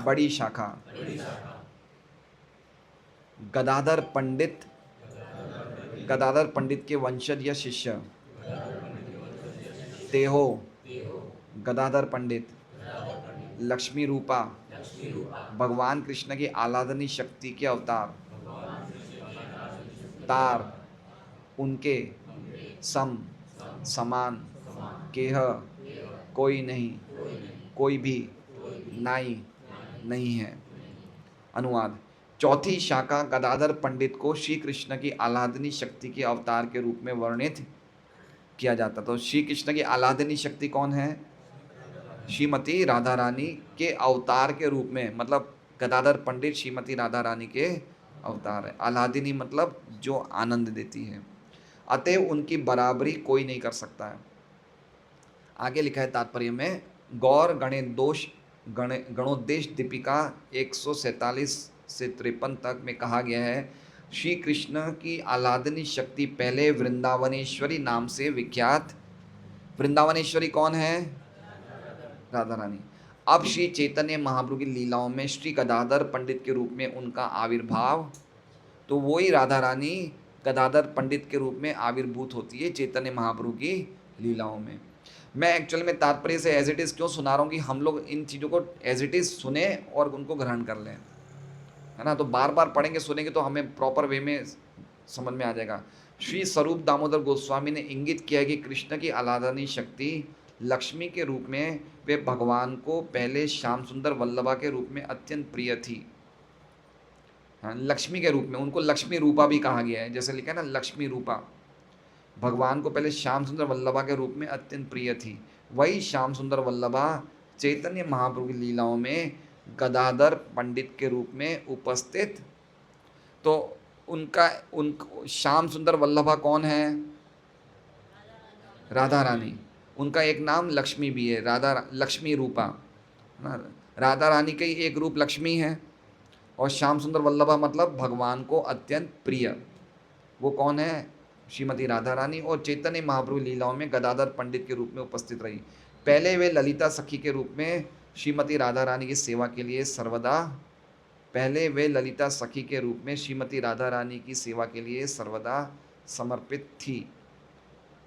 बड़ी शाखा। गदाधर पंडित, गदाधर पंडित के वंशज या शिष्य, तेहो गदाधर पंडित, लक्ष्मी रूपा, भगवान कृष्ण की आराधनी शक्ति के अवतार, तार, उनके, सम, समान, केह, कोई नहीं, कोई भी नाई नहीं है। अनुवाद। चौथी शाखा गदाधर पंडित को श्री कृष्ण की आह्लादनी शक्ति के अवतार के रूप में वर्णित किया जाता। तो श्री कृष्ण की आह्लादनी शक्ति कौन है? श्रीमती राधा रानी के अवतार के रूप में, मतलब गदाधर पंडित श्रीमती राधा रानी के अवतार है। आह्लादिनी मतलब जो आनंद देती है, अतएव उनकी बराबरी कोई नहीं कर सकता है। आगे लिखा है तात्पर्य में, गौर गणोद्देश दीपिका 147 से 53 तक में कहा गया है, श्री कृष्ण की आह्लादनी शक्ति पहले वृंदावनेश्वरी नाम से विख्यात। वृंदावनेश्वरी कौन है? राधा रानी। अब श्री चैतन्य महाप्रभु की लीलाओं में श्री गदाधर पंडित के रूप में उनका आविर्भाव, तो वही राधा रानी गदाधर पंडित के रूप में आविर्भूत होती है चैतन्य महाप्रभु की लीलाओं में। मैं एक्चुअली में तात्पर्य से एज इट इज़ क्यों सुना रहा हूँ कि हम लोग इन चीज़ों को एज इट इज़ सुने और उनको ग्रहण कर लें, है ना। तो बार बार पढ़ेंगे सुनेंगे तो हमें प्रॉपर वे में समझ में आ जाएगा। श्री स्वरूप दामोदर गोस्वामी ने इंगित किया है कि कृष्ण की आह्लादनी शक्ति लक्ष्मी के रूप में वे भगवान को पहले श्याम सुंदर वल्लभा के रूप में अत्यंत प्रिय थी। हाँ, लक्ष्मी के रूप में, उनको लक्ष्मी रूपा भी कहा गया है, जैसे लिखा है ना लक्ष्मी रूपा। भगवान को पहले श्याम सुंदर वल्लभा के रूप में अत्यंत प्रिय थी। वही श्याम सुंदर वल्लभा चैतन्य महाप्रभु की लीलाओं में गदाधर पंडित के रूप में उपस्थित। तो उन श्याम सुंदर वल्लभा कौन है? राधा रानी। उनका एक नाम लक्ष्मी भी है, लक्ष्मी रूपा। राधा रानी का ही एक रूप लक्ष्मी है, और श्याम सुंदर वल्लभा मतलब भगवान को अत्यंत प्रिय। वो कौन है? श्रीमती राधा रानी। और चैतन्य महाप्रभु लीलाओं में गदाधर पंडित के रूप में उपस्थित रही। पहले वे ललिता सखी के रूप में श्रीमती राधा रानी की सेवा के लिए सर्वदा समर्पित थी।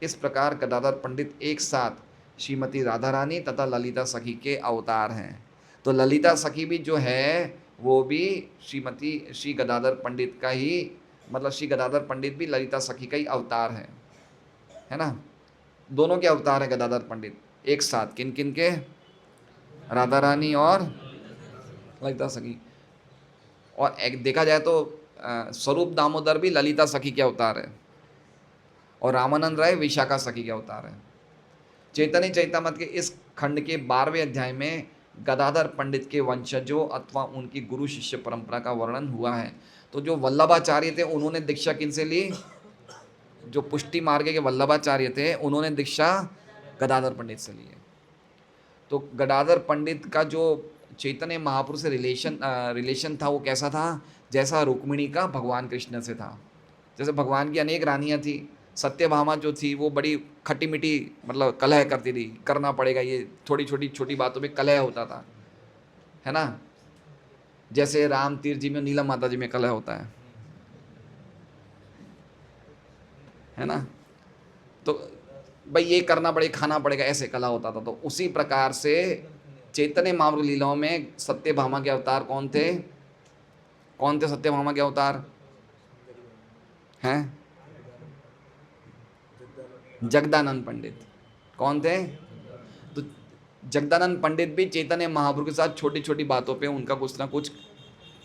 इस प्रकार गदाधर पंडित एक साथ श्रीमती राधा रानी तथा ललिता सखी के अवतार हैं। तो ललिता सखी भी जो है वो भी श्री गदाधर पंडित का ही, मतलब श्री गदाधर पंडित भी ललिता सखी का ही अवतार है ना। दोनों के अवतार है गदाधर पंडित एक साथ। किन किन के? राधा रानी और ललिता सखी। और एक देखा जाए तो स्वरूप दामोदर भी ललिता सखी के अवतार है, और रामानंद राय विशाखा सखी के अवतार है। चैतन्य चैतामृत के इस खंड के 12वें अध्याय में गदाधर पंडित के वंशजों अथवा उनकी गुरु शिष्य परंपरा का वर्णन हुआ है। तो जो वल्लभाचार्य थे उन्होंने दीक्षा किनसे ली? जो पुष्टि मार्ग के वल्लभाचार्य थे उन्होंने दीक्षा गदाधर पंडित से ली है। तो गदाधर पंडित का जो चैतन्य महाप्रभु से रिलेशन था वो कैसा था? जैसा रुक्मिणी का भगवान कृष्ण से था। जैसे भगवान की अनेक रानियाँ थी, सत्यभामा जो थी वो बड़ी खट्टी मीठी मतलब कलह करती थी, करना पड़ेगा, ये छोटी बातों में कलह होता था, है ना। जैसे राम तीर्थ जी में नीलम माता जी में कलह होता है ना। तो भाई ये करना पड़ेगा, खाना पड़ेगा, ऐसे कलह होता था। तो उसी प्रकार से चैतन्य महाप्रभु लीलाओं में सत्यभामा के अवतार कौन थे? सत्यभामा के अवतार हैं? जगदानंद पंडित। कौन थे? तो जगदानंद पंडित भी चैतन्य महाप्रभु के साथ छोटी छोटी बातों पे उनका कुछ ना कुछ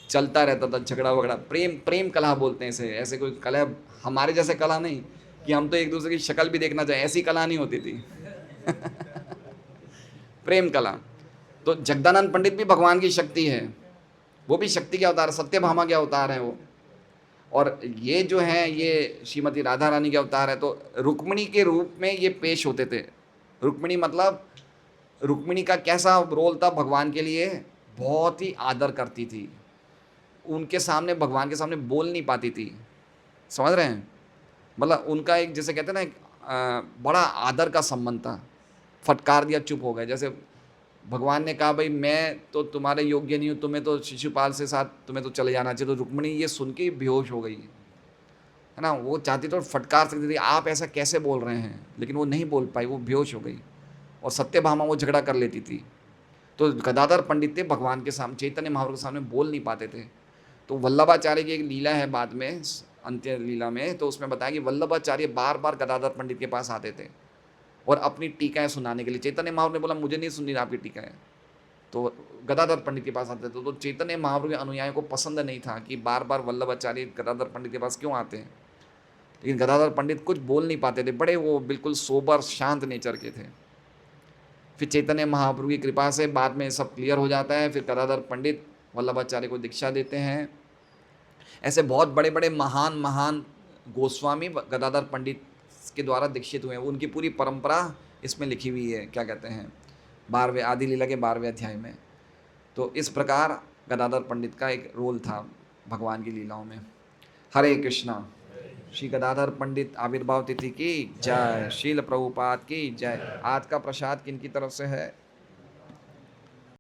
चलता रहता था, झगड़ा वगड़ा, प्रेम कलह बोलते हैं इसे। ऐसे कोई कलह हमारे जैसे कलह नहीं कि हम तो एक दूसरे की शक्ल भी देखना चाहें, ऐसी कलह नहीं होती थी प्रेम कलह। तो जगदानंद पंडित भी भगवान की शक्ति है, वो भी शक्ति के अवतार, सत्यभामा के अवतार हैं वो। और ये जो हैं ये श्रीमती राधा रानी के अवतार है। तो रुक्मिणी के रूप में ये पेश होते थे। रुक्मिणी मतलब रुक्मिणी का कैसा रोल था भगवान के लिए? बहुत ही आदर करती थी, उनके सामने, भगवान के सामने बोल नहीं पाती थी, समझ रहे हैं। मतलब उनका एक, जैसे कहते हैं ना, एक बड़ा आदर का संबंध था। फटकार दिया, चुप हो गए। जैसे भगवान ने कहा भाई मैं तो तुम्हारे योग्य नहीं हूँ, तुम्हें तो शिशुपाल से साथ तुम्हें तो चले जाना चाहिए। तो रुक्मिणी ये सुन के बेहोश हो गई, है ना। वो चाहती तो फटकार सकती थी, आप ऐसा कैसे बोल रहे हैं, लेकिन वो नहीं बोल पाई, वो बेहोश हो गई। और सत्यभामा वो झगड़ा कर लेती थी। तो गदाधर पंडित थे भगवान के सामने, चैतन्य महाप्रभु के सामने बोल नहीं पाते थे। तो वल्लभाचार्य की एक लीला है बाद में अंत्य लीला में, तो उसमें बताया कि वल्लभाचार्य बार बार गदाधर पंडित के पास आते थे और अपनी टीकाएं सुनाने के लिए। चैतन्य महाप्रभु ने बोला मुझे नहीं सुननी आपकी टीकाएं, तो गदाधर पंडित के पास आते थे। तो चैतन्य महाप्रभु के अनुयायियों को पसंद नहीं था कि बार बार वल्लभाचार्य गदाधर पंडित के पास क्यों आते हैं। लेकिन गदाधर पंडित कुछ बोल नहीं पाते थे, बड़े वो बिल्कुल सोबर शांत नेचर के थे। फिर चैतन्य महाप्रभु की कृपा से बाद में सब क्लियर हो जाता है। फिर गदाधर पंडित वल्लभाचार्य को दीक्षा देते हैं। ऐसे बहुत बड़े बड़े महान महान गोस्वामी गदाधर पंडित के द्वारा दीक्षित हुए हैं। उनकी पूरी परंपरा इसमें लिखी हुई है, क्या कहते हैं, 12वें आदि लीला के 12वें अध्याय में। तो इस प्रकार गदाधर पंडित का एक रोल था भगवान की लीलाओं में। हरे कृष्णा। श्री गदाधर पंडित आविर्भाव तिथि की जय। शील प्रभुपाद की जय। आज का प्रसाद किनकी तरफ से है?